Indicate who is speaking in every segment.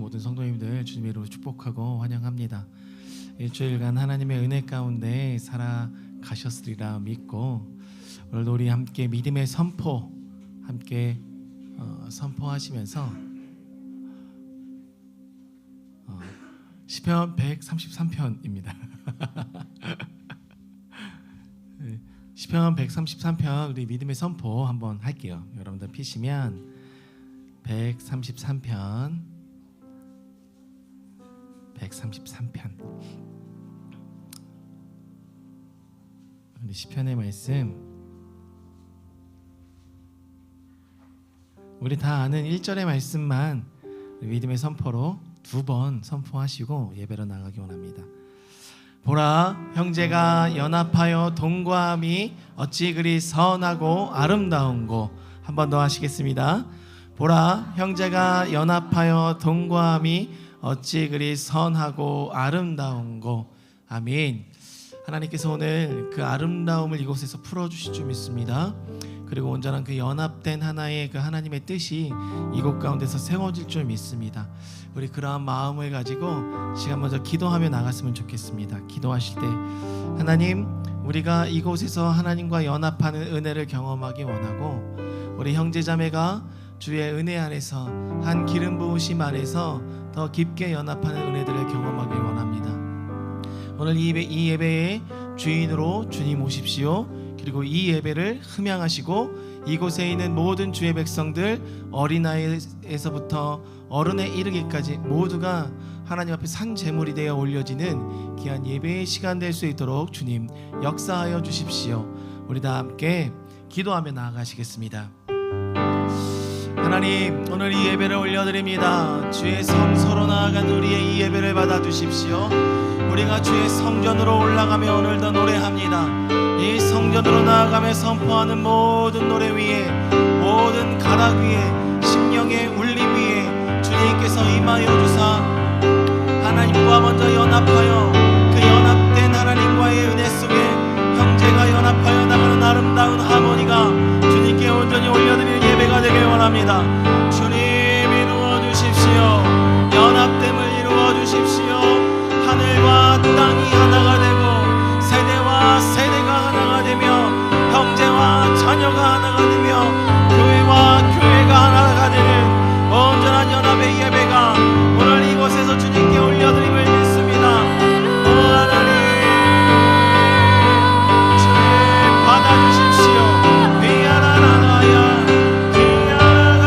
Speaker 1: 모든 성도님들 주님의 이름으로 축복하고 환영합니다. 일주일간 하나님의 은혜 가운데 살아가셨으리라 믿고 오늘도 우리 함께 믿음의 선포 함께 선포하시면서 시편 133편입니다. 시편 133편 우리 믿음의 선포 한번 할게요. 여러분들 피시면 133편 우리 시편의 말씀 우리 다 아는 1절의 말씀만 믿음의 선포로 2번 선포하시고 예배로 나가기 원합니다. 보라, 형제가 연합하여 동거함이 어찌 그리 선하고 아름다운고. 한 번 더 하시겠습니다. 보라, 형제가 연합하여 동거함이 어찌 그리 선하고 아름다운고. 아멘. 하나님께서 오늘 그 아름다움을 이곳에서 풀어주실 줄 믿습니다. 그리고 온전한 그 연합된 하나의 그 하나님의 뜻이 이곳 가운데서 세워질 줄 믿습니다. 우리 그러한 마음을 가지고 시간 먼저 기도하며 나갔으면 좋겠습니다. 기도하실 때 하나님, 우리가 이곳에서 하나님과 연합하는 은혜를 경험하기 원하고 우리 형제자매가 주의 은혜 안에서 한 기름 부으심 안에서 더 깊게 연합하는 은혜들을 경험하기 원합니다. 오늘 이 예배의 주인으로 주님 오십시오. 그리고 이 예배를 흠양하시고 이곳에 있는 모든 주의 백성들, 어린아이에서부터 어른에 이르기까지 모두가 하나님 앞에 산 제물이 되어 올려지는 귀한 예배의 시간 될 수 있도록 주님 역사하여 주십시오. 우리 다 함께 기도하며 나아가시겠습니다. 하나님, 오늘 이 예배를 올려드립니다. 주의 성소로 나아간 우리의 이 예배를 받아주십시오. 우리가 주의 성전으로 올라가며 오늘도 노래합니다. 이 성전으로 나아가며 선포하는 모든 노래 위에, 모든 가락 위에, 심령의 울림 위에 주님께서 임하여 주사 하나님과 먼저 연합하여 그 연합된 하나님과의 은혜 속에 형제가 연합하여 나가는 아름다운 하모니가 주님께 온전히 올려드리는 예배가 되길 원합니다. 주님 이루어 주십시오. 연합됨을 이루어 주십시오. 하늘과 땅이 하나가 되고 세대와 세대가 하나가 되며 형제와 자녀가 하나가 되며 교회와 교회가 하나가 되는 온전한 연합의 예배가 오늘 이곳에서 주님께 올려드림을 믿습니다. 오 하나님, 주님 받아주십시오. 미안하나야 미안하가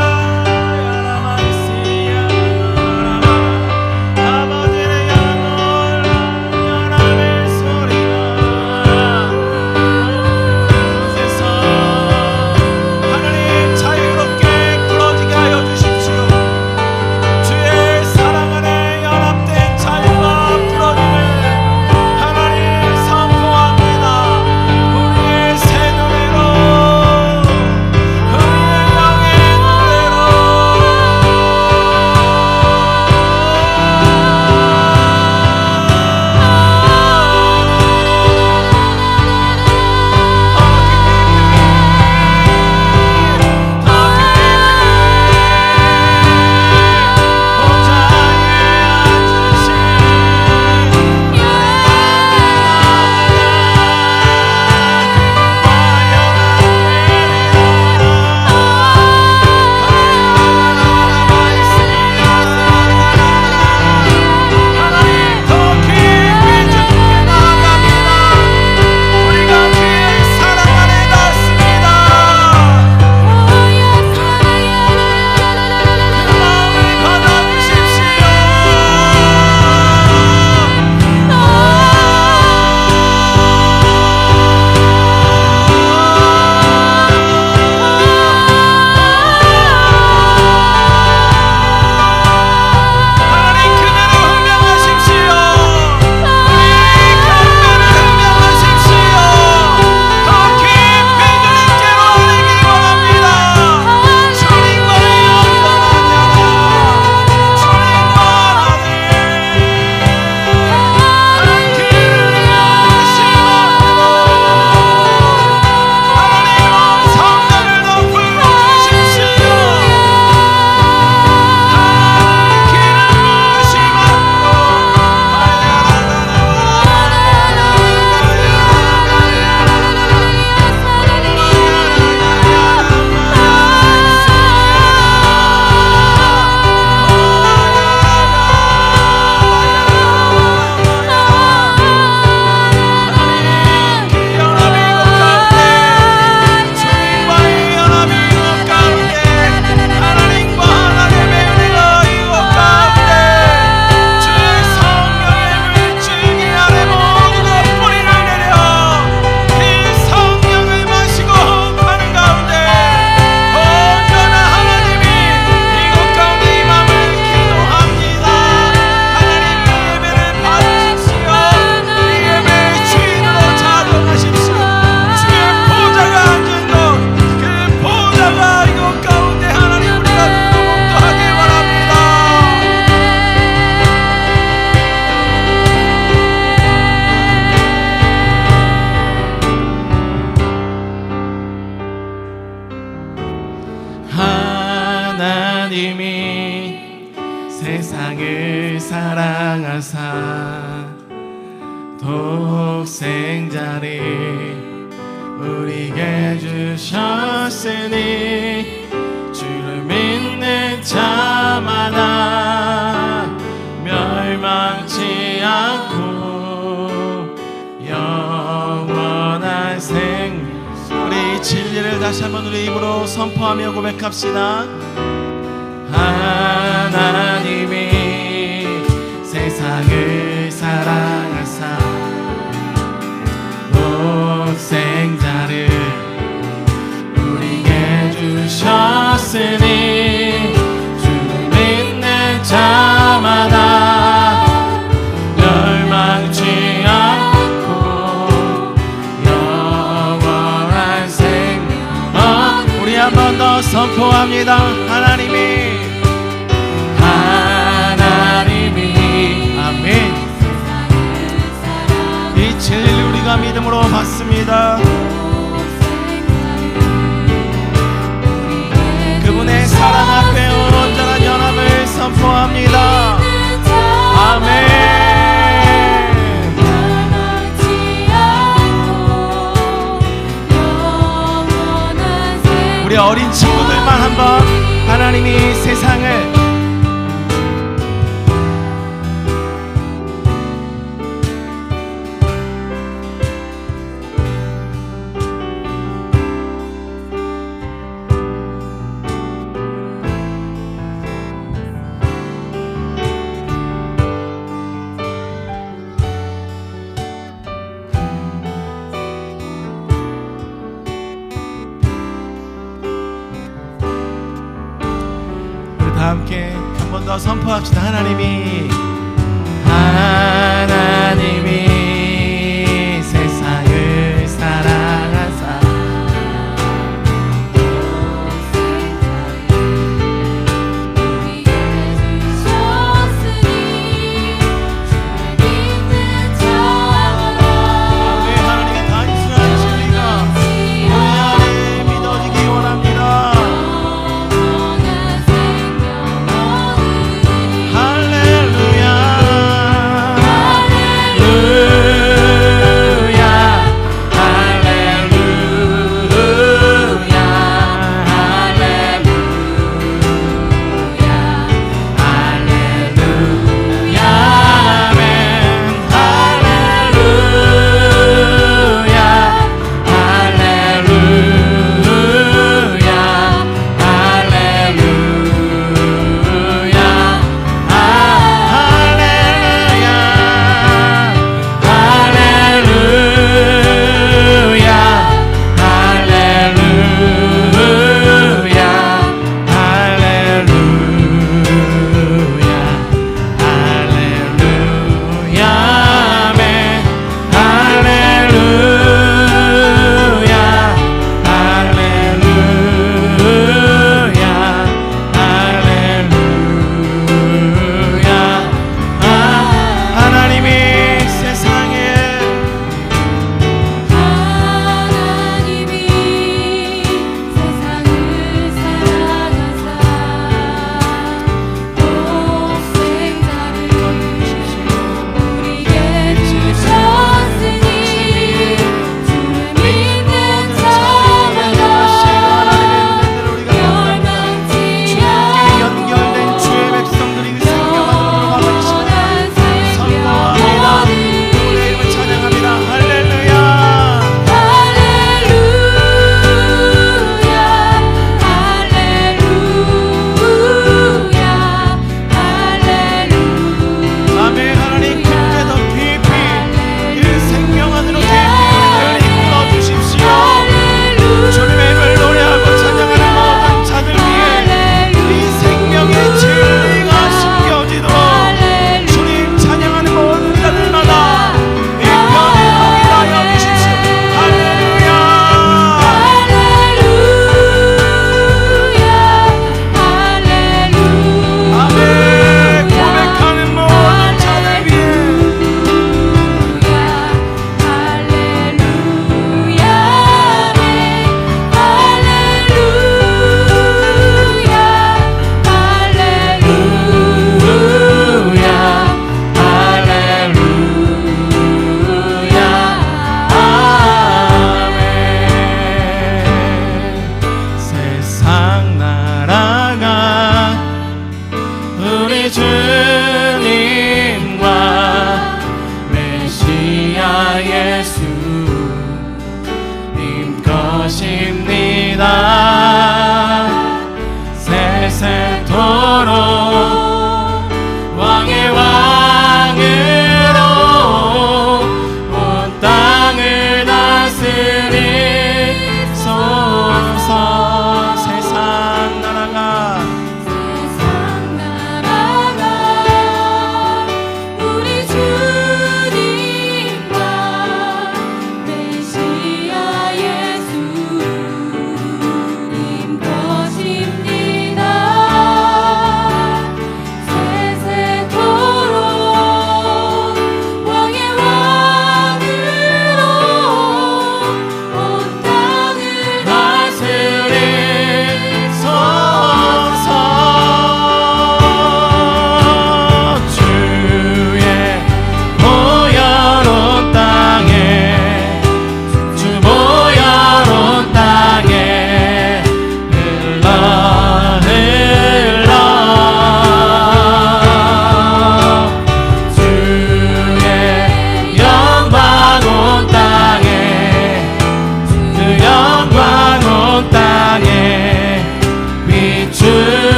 Speaker 1: 세상을 사랑하사 독생자를 우리에게 주셨으니 주를 믿는 자마다 멸망치 않고 영원한 생명. 우리 진리를 다시 한번 우리 입으로 선포하며 고백합시다. 하나님이 세상을 사랑하사 독생자를 우리에게 주셨으니 주를 믿는 자마다 멸망치 않고 영원한 생명. 우리 한 번 더 선포합니다. 하나님이 아멘. 이 진리를 우리가 믿음으로 받습니다. 그분의 사랑 앞에 온전한 연합을 선포합니다. 아멘. 우리 어린 친구들만 한번 하나님이 세상을 함께 한 번 더 선포합시다. 하나님이 세상을 사랑하사 하나님의 단순한 진리가 우리 안에 믿어지기 원합니다. 할렐루야.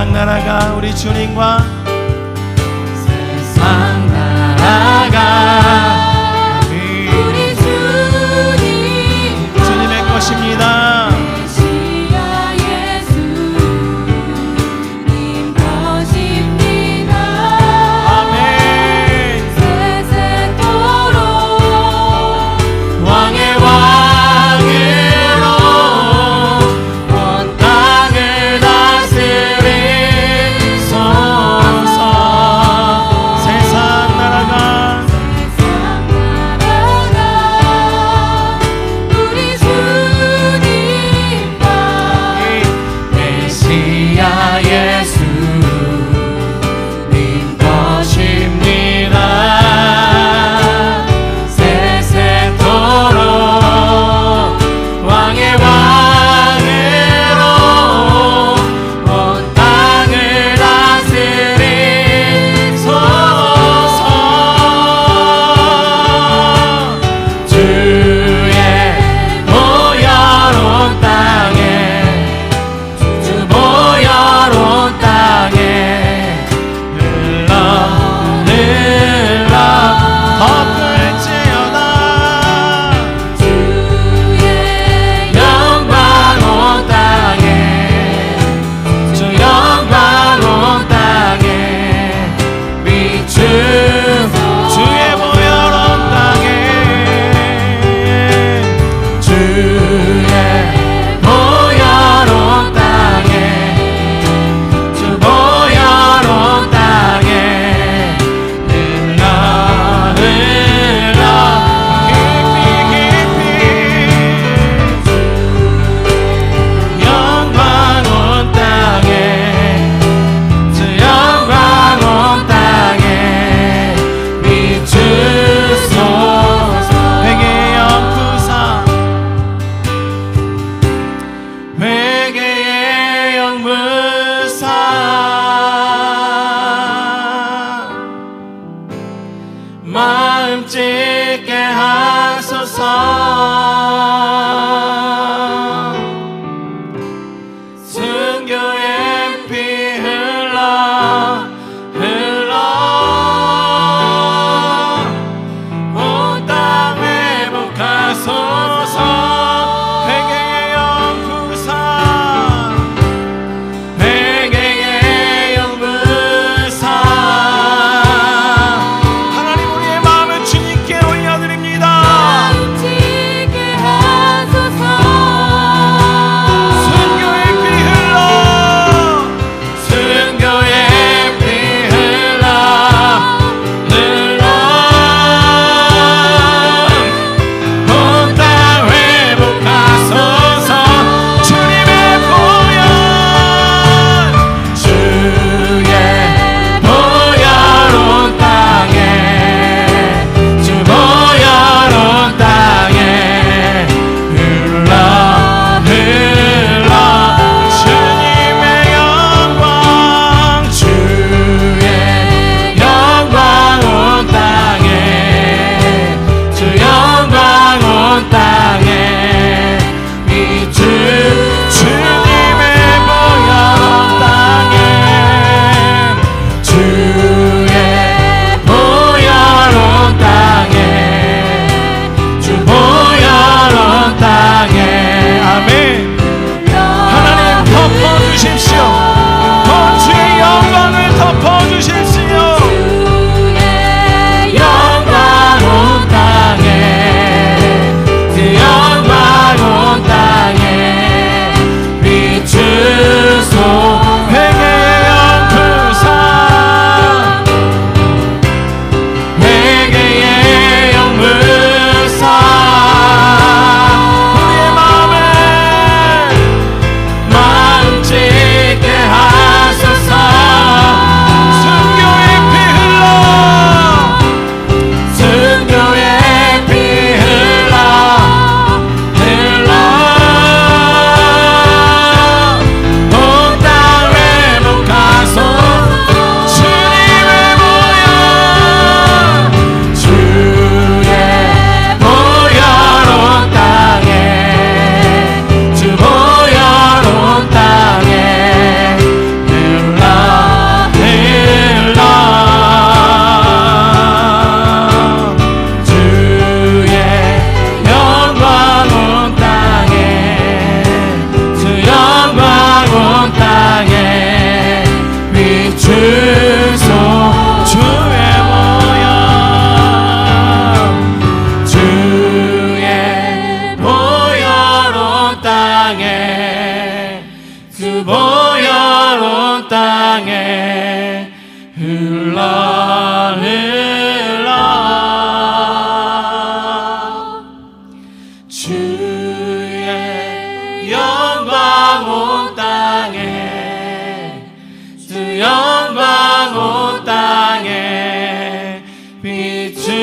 Speaker 1: 세상 나라가 우리 주님과
Speaker 2: 세상 나라가 우리
Speaker 1: 주님의 것입니다.
Speaker 2: 메시아 예수님 것입니다.
Speaker 1: 아멘.
Speaker 2: 세세토록
Speaker 1: 왕의 왕으로 온 땅을 다스리소서. 세상 나라가
Speaker 2: 우리 주님과
Speaker 1: 메시아 예수님 것입니다. 세세토록 왕의 왕으로 온 땅을 다스리소서. 주의 보혈 온 땅에 주 보혈 온 땅에 흘러 흘러 덮을지어다.
Speaker 2: 주의
Speaker 1: 영광 온 땅에 주 영광 온 땅에 비추 주의 보혈 온 땅에 주의 보혈 온 땅에 주 보혈 온 땅에 흘러 흘러 깊이 깊이 영광 온 땅에 주 영광 온 땅에 비추소서. 회개의 영 부사 회개의 영 부사 마음 찢게 하소서. 순교의 피 흘러 흘러 온 땅 회복하소서. 회개의 영 부사 회개의 영 부사 하나님 우리의 마음을 주님께 올려드립니다.
Speaker 2: 찢게
Speaker 1: 보혈 온 땅에 흘러 주의 영광 온 땅에 주 영광 온 땅에 비추소서.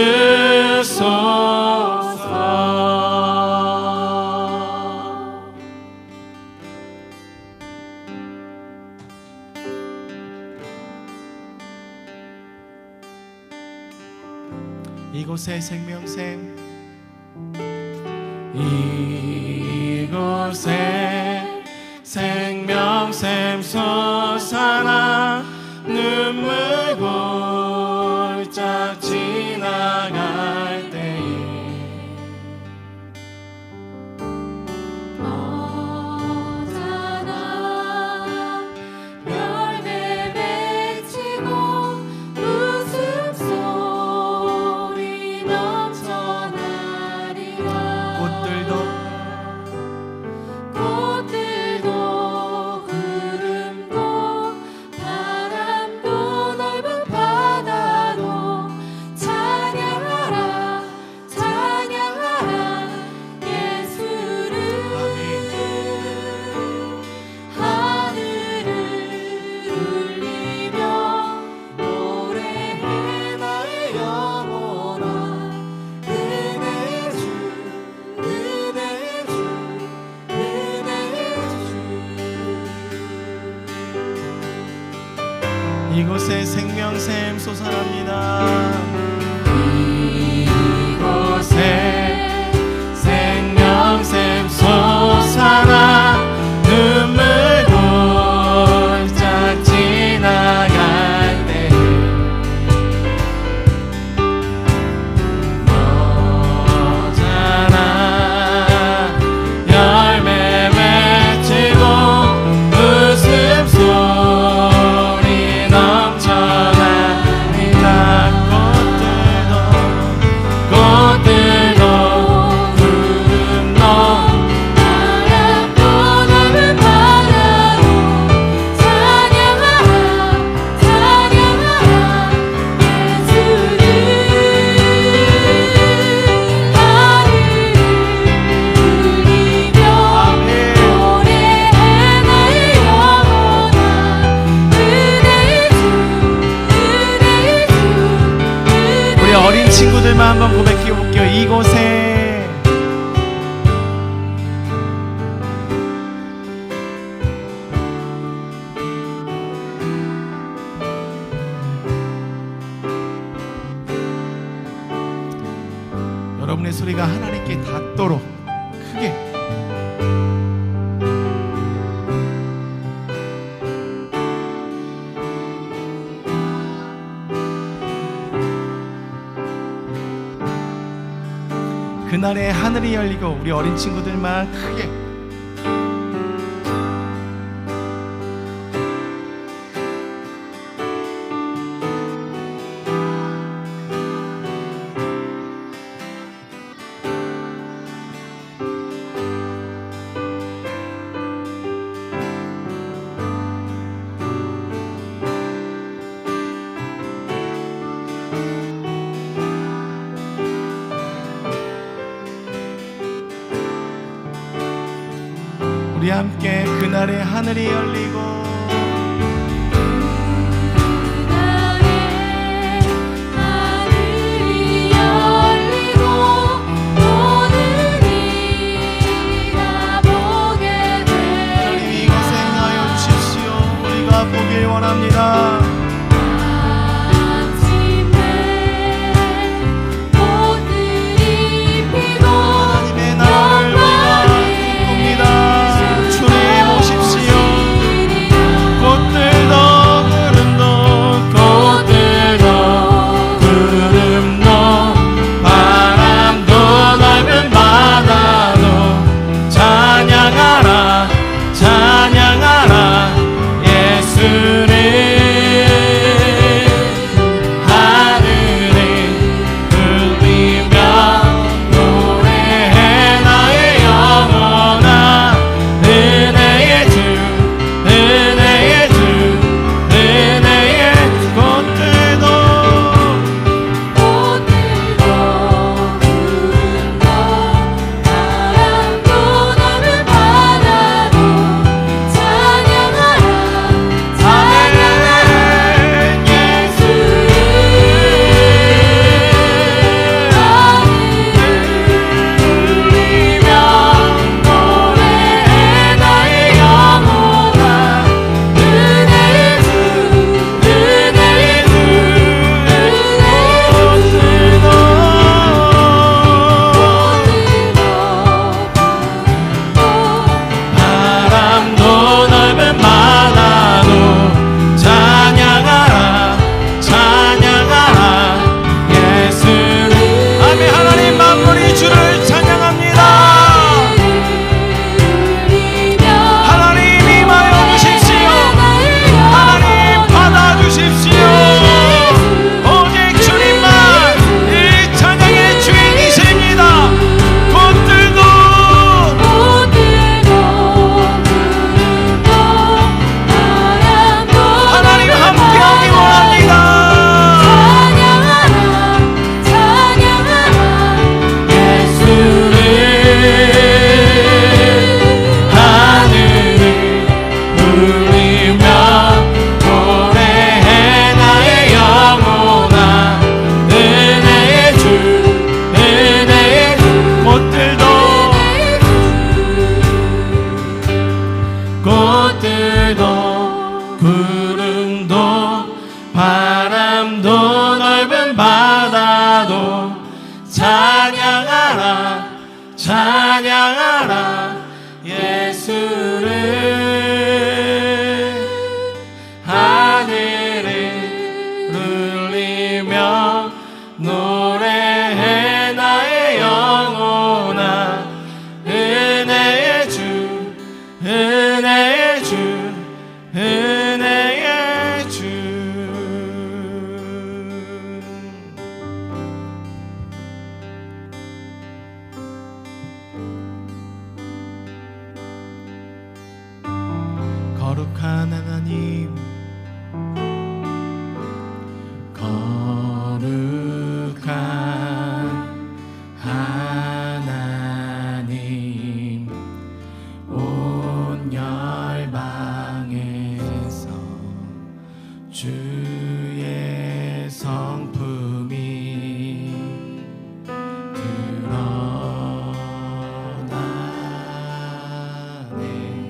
Speaker 1: 이곳에 생명샘 이곳에 생명샘 솟아나 눈물 골짝 지나갈 때에
Speaker 2: 너잖아 열매 맺히고 웃음소리 넘쳐나리라.
Speaker 1: 꽃들도
Speaker 2: 구름도 바람도 넓은 바다도 찬양하라 찬양하라 예수를. 하늘을 울리며 노래해 나의 영혼아. 은혜의 주 은혜의 주 은혜의 주.
Speaker 1: 이곳에 생명샘 솟아납니다. 이곳에 생명샘 솟아나 눈물 골짝 지나갈 때 너잖아 열매 맺히고 웃음소리 넘쳐나리라. 꽃들도 구름도
Speaker 2: 바람도 넓은 바다로 찬양하라 찬양하라 예수를. 하늘을 울리며 노래해 나의 영혼아. 은혜의 주 은혜의 주
Speaker 1: 우리 어린 친구들만 한번 고백해 볼게요. 이곳에 여러분의 소리가 하나님께 닿도록 크게 그날에 하늘이 열리고 우리 어린 친구들만 크게 우리 함께 그날에 하늘이 열리고
Speaker 2: 그날에 하늘이 열리고 모든 이가 보게 돼.
Speaker 1: 하나님 이곳에 행하여 주십시오. 우리가 보길 원합니다.
Speaker 2: 마침내 꽃들이 피고
Speaker 1: 하나님의 나라를 우리가 꿈꿉니다. 주님 오십시오. 꽃들도 구름도 바람도 넓은 바다도 찬양하라 찬양하라 예수를. 꽃들도 구름도 바람도 넓은 바다도 찬양하라 찬양하라 예수를 하늘을 울리며 노래해 나의 영혼아 은혜의 주 은혜의 주 은혜의 주 거룩한 하나님 거룩한 하나님 온 열방에서 주의 성품이 드러나네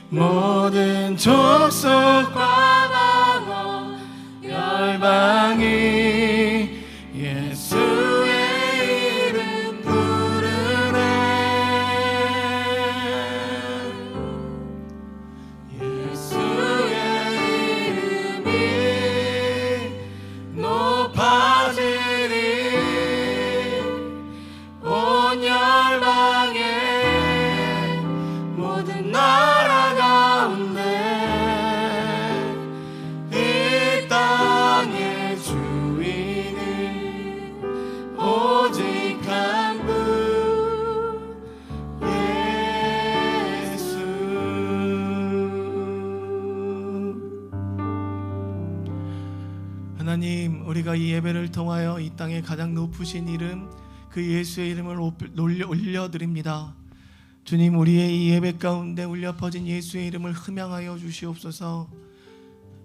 Speaker 1: 모든 족속과 방언 열방이 예수의 이름 부르네. 예수의 이름이 높아지리. 온 열방의 모든 나라 가운데 이 땅의 주인은 오직 한 분, 예수. 하나님, 우리가 이 예배를 통하여 이 땅의 가장 높으신 이름, 그 예수의 이름을 올려드립니다. 주님, 우리의 이 예배 가운데 울려 퍼진 예수의 이름을 흠양하여 주시옵소서.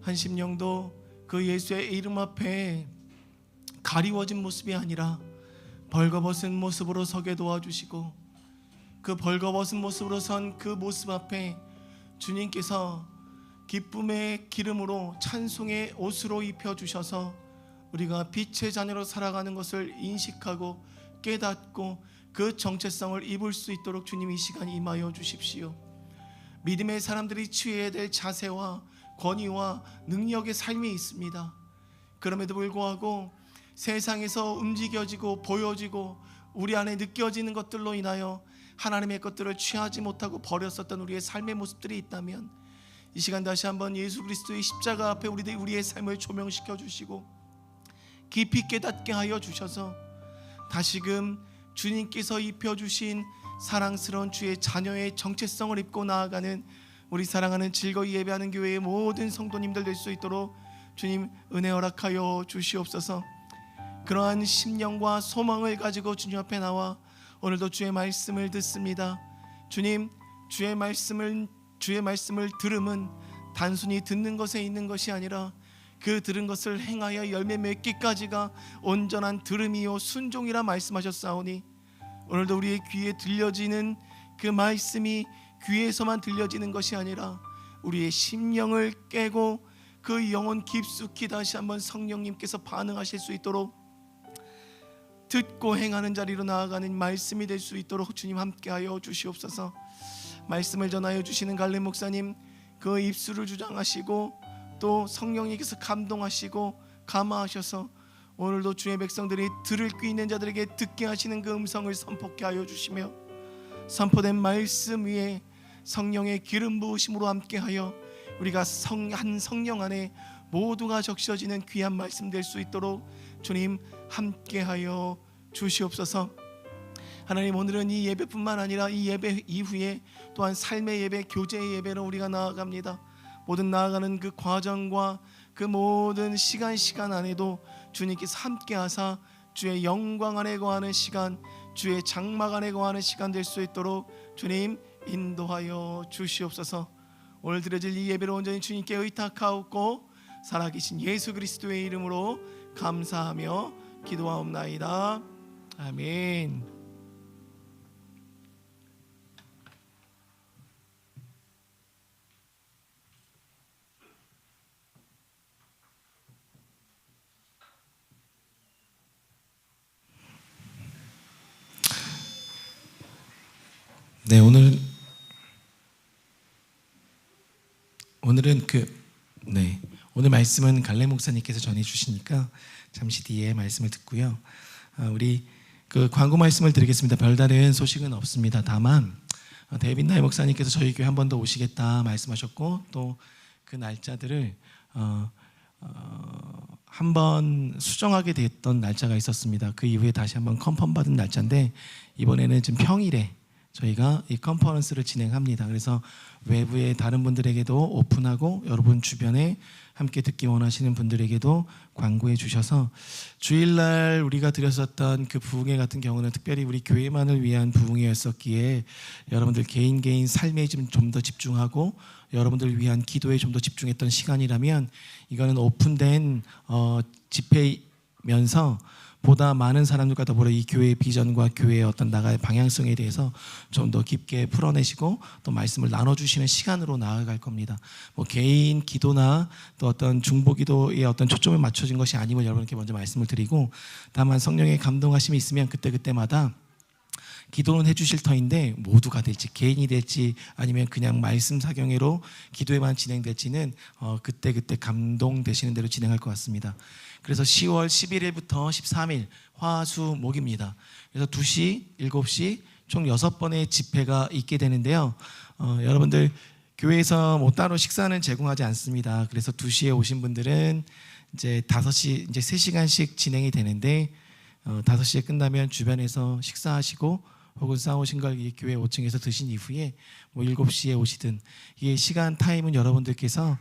Speaker 1: 한 심령도 그 예수의 이름 앞에 가리워진 모습이 아니라 벌거벗은 모습으로 서게 도와주시고, 그 벌거벗은 모습으로 선 그 모습 앞에 주님께서 기쁨의 기름으로 찬송의 옷으로 입혀주셔서 우리가 빛의 자녀로 살아가는 것을 인식하고 깨닫고 그 정체성을 입을 수 있도록 주님 이 시간 임하여 주십시오. 믿음의 사람들이 취해야 될 자세와 권위와 능력의 삶이 있습니다. 그럼에도 불구하고 세상에서 움직여지고 보여지고 우리 안에 느껴지는 것들로 인하여 하나님의 것들을 취하지 못하고 버렸었던 우리의 삶의 모습들이 있다면 이 시간 다시 한번 예수 그리스도의 십자가 앞에 우리의 삶을 조명시켜 주시고 깊이 깨닫게 하여 주셔서 다시금 주님께서 입혀주신 사랑스러운 주의 자녀의 정체성을 입고 나아가는 우리 사랑하는 즐거이 예배하는 교회의 모든 성도님들 될 수 있도록 주님 은혜 허락하여 주시옵소서. 그러한 심령과 소망을 가지고 주님 앞에 나와 오늘도 주의 말씀을 듣습니다. 주님, 주의 말씀을 들음은 단순히 듣는 것에 있는 것이 아니라 그 들은 것을 행하여 열매 맺기까지가 온전한 들음이요 순종이라 말씀하셨사오니 오늘도 우리의 귀에 들려지는 그 말씀이 귀에서만 들려지는 것이 아니라 우리의 심령을 깨고 그 영혼 깊숙이 다시 한번 성령님께서 반응하실 수 있도록 듣고 행하는 자리로 나아가는 말씀이 될 수 있도록 주님 함께하여 주시옵소서. 말씀을 전하여 주시는 갈렙 목사님, 그 입술을 주장하시고 또 성령님께서 감동하시고 감화하셔서 오늘도 주의 백성들이 들을 귀 있는 자들에게 듣게 하시는 그 음성을 선포케 하여 주시며 선포된 말씀 위에 성령의 기름 부으심으로 함께하여 우리가 한 성령 안에 모두가 적셔지는 귀한 말씀 될 수 있도록 주님 함께하여 주시옵소서. 하나님, 오늘은 이 예배뿐만 아니라 이 예배 이후에 또한 삶의 예배, 교제의 예배로 우리가 나아갑니다. 모든 나아가는 그 과정과 그 모든 시간 안에도 주님께서 함께하사 주의 영광 안에 거하는 시간, 주의 장막 안에 거하는 시간 될 수 있도록 주님 인도하여 주시옵소서. 오늘 드려질 이 예배를 온전히 주님께 의탁하옵고 살아계신 예수 그리스도의 이름으로 감사하며 기도하옵나이다. 아멘. 네, 오늘은 오늘 말씀은 갈렙 목사님께서 전해 주시니까 잠시 뒤에 말씀을 듣고요. 우리 그 광고 말씀을 드리겠습니다. 별다른 소식은 없습니다. 다만 데이빗 나이 목사님께서 저희 교회 한 번 더 오시겠다 말씀하셨고 또 그 날짜들을 한 번 수정하게 됐던 날짜가 있었습니다. 그 이후에 다시 한번 컨펌 받은 날짜인데 이번에는 좀 평일에 저희가 이 컨퍼런스를 진행합니다. 그래서 외부의 다른 분들에게도 오픈하고 여러분 주변에 함께 듣기 원하시는 분들에게도 광고해 주셔서 주일날 우리가 드렸었던 그 부흥회 같은 경우는 특별히 우리 교회만을 위한 부흥회였었기에 여러분들 개인 삶에 좀 더 집중하고 여러분들을 위한 기도에 좀 더 집중했던 시간이라면 이거는 오픈된 집회면서 보다 많은 사람들과 더불어 이 교회의 비전과 교회의 어떤 나갈 방향성에 대해서 좀 더 깊게 풀어내시고 또 말씀을 나눠주시는 시간으로 나아갈 겁니다. 뭐 개인 기도나 또 어떤 중보 기도에 어떤 초점을 맞춰진 것이 아님을 여러분께 먼저 말씀을 드리고, 다만 성령의 감동하심이 있으면 그때마다 기도는 해주실 터인데 모두가 될지 개인이 될지 아니면 그냥 말씀 사경회로 기도에만 진행될지는 그때 감동되시는 대로 진행할 것 같습니다. 그래서 10월 11일부터 13일 화수목입니다. 그래서 2시, 7시 총 6번의 집회가 있게 되는데요. 여러분들 교회에서 뭐 따로 식사는 제공하지 않습니다. 그래서 2시에 오신 분들은 이제 5시 이제 3시간씩 진행이 되는데 5시에 끝나면 주변에서 식사하시고 혹은 싸우신 걸 이 교회 5층에서 드신 이후에 뭐 7시에 오시든 이게 시간 타임은 여러분들께서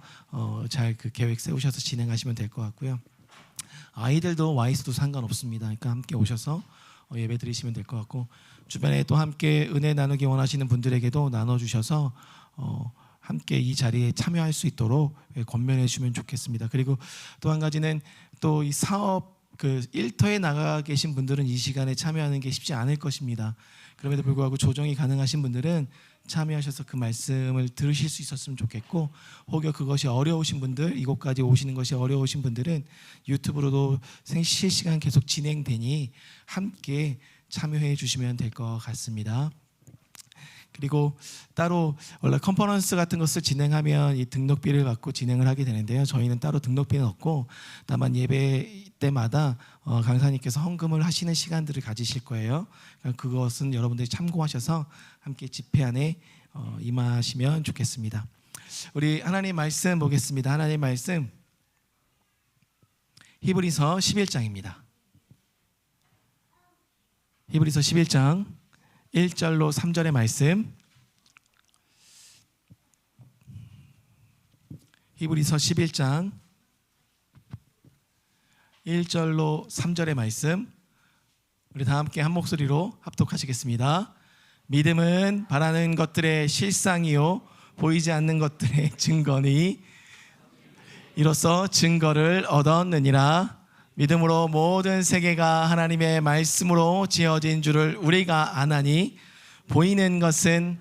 Speaker 1: 잘 그 계획 세우셔서 진행하시면 될 것 같고요. 아이들도 와 있어도 상관없습니다. 그러니까 함께 오셔서 예배 드리시면 될 것 같고, 주변에 또 함께 은혜 나누기 원하시는 분들에게도 나눠주셔서 함께 이 자리에 참여할 수 있도록 권면해 주시면 좋겠습니다. 그리고 또 한 가지는 또 이 사업 그 일터에 나가 계신 분들은 이 시간에 참여하는 게 쉽지 않을 것입니다. 그럼에도 불구하고 조정이 가능하신 분들은 참여하셔서 그 말씀을 들으실 수 있었으면 좋겠고, 혹여 그것이 어려우신 분들, 이곳까지 오시는 것이 어려우신 분들은 유튜브로도 실시간 계속 진행되니 함께 참여해 주시면 될 것 같습니다. 그리고 따로 원래 컨퍼런스 같은 것을 진행하면 이 등록비를 받고 진행을 하게 되는데요. 저희는 따로 등록비는 없고 다만 예배 때마다 강사님께서 헌금을 하시는 시간들을 가지실 거예요. 그것은 여러분들이 참고하셔서 함께 집회 안에 임하시면 좋겠습니다. 우리 하나님 말씀 보겠습니다. 하나님 말씀 히브리서 11장입니다. 히브리서 11장 1절로 3절의 말씀. 히브리서 11장 1절로 3절의 말씀. 우리 다 함께 한 목소리로 합독하시겠습니다. 믿음은 바라는 것들의 실상이요 보이지 않는 것들의 증거니 이로써 증거를 얻었느니라. 믿음으로 모든 세계가 하나님의 말씀으로 지어진 줄을 우리가 아나니 보이는 것은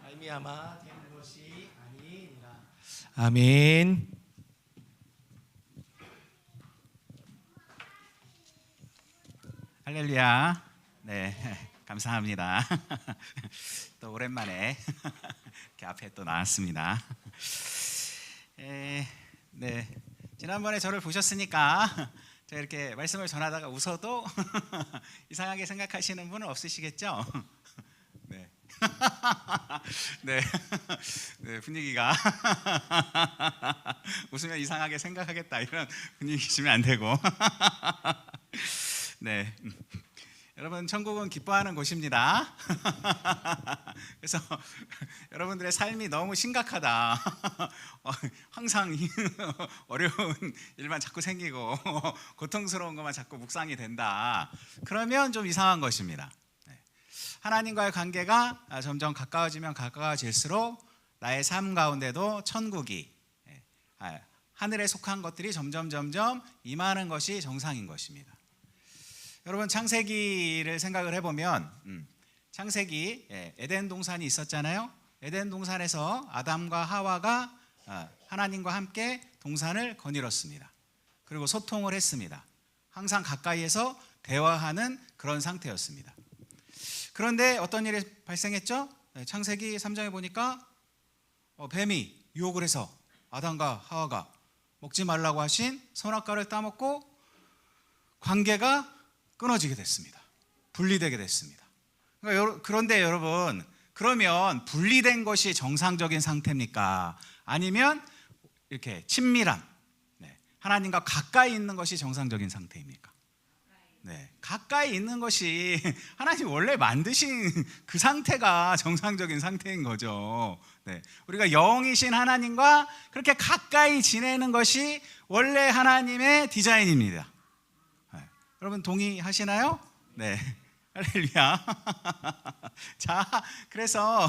Speaker 1: 말미암아 된 것이 아니니라. 아멘.
Speaker 3: 할렐루야. 네, 감사합니다. 또 오랜만에 이렇게 앞에 또 나왔습니다. 네. 지난번에 저를 보셨으니까 제가 이렇게 말씀을 전하다가 웃어도 이상하게 생각하시는 분은 없으시겠죠? 네. 네. 네, 분위기가 웃으면 이상하게 생각하겠다 이런 분위기시면 안 되고. 네. 여러분, 천국은 기뻐하는 곳입니다. 그래서 여러분들의 삶이 너무 심각하다. 항상 어려운 일만 자꾸 생기고 고통스러운 것만 자꾸 묵상이 된다. 그러면 좀 이상한 것입니다. 하나님과의 관계가 점점 가까워지면 가까워질수록 나의 삶 가운데도 천국이, 하늘에 속한 것들이 점점 임하는 것이 정상인 것입니다. 여러분, 창세기를 생각을 해보면 창세기 에덴 동산이 있었잖아요. 에덴 동산에서 아담과 하와가 하나님과 함께 동산을 거닐었습니다. 그리고 소통을 했습니다. 항상 가까이에서 대화하는 그런 상태였습니다. 그런데 어떤 일이 발생했죠? 창세기 3장에 보니까 뱀이 유혹을 해서 아담과 하와가 먹지 말라고 하신 선악과를 따먹고 관계가 끊어지게 됐습니다. 분리되게 됐습니다. 그런데 여러분, 그러면 분리된 것이 정상적인 상태입니까? 아니면 이렇게 친밀한, 하나님과 가까이 있는 것이 정상적인 상태입니까? 네, 가까이 있는 것이 하나님 원래 만드신 그 상태가 정상적인 상태인 거죠. 네, 우리가 영이신 하나님과 그렇게 가까이 지내는 것이 원래 하나님의 디자인입니다. 여러분 동의하시나요? 네. 할렐루야. 자, 그래서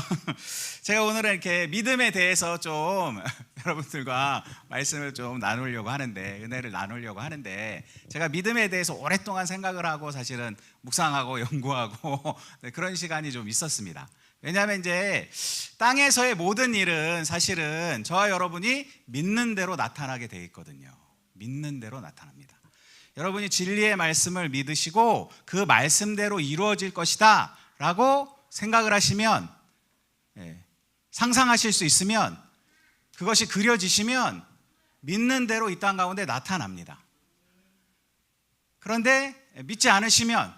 Speaker 3: 제가 오늘은 이렇게 믿음에 대해서 좀 여러분들과 말씀을 좀 나누려고 하는데, 은혜를 나누려고 하는데, 제가 믿음에 대해서 오랫동안 생각을 하고 사실은 묵상하고 연구하고 그런 시간이 좀 있었습니다. 왜냐하면 이제 땅에서의 모든 일은 사실은 저와 여러분이 믿는 대로 나타나게 돼 있거든요. 믿는 대로 나타납니다. 여러분이 진리의 말씀을 믿으시고 그 말씀대로 이루어질 것이다 라고 생각을 하시면, 상상하실 수 있으면, 그것이 그려지시면 믿는 대로 이 땅 가운데 나타납니다. 그런데 믿지 않으시면,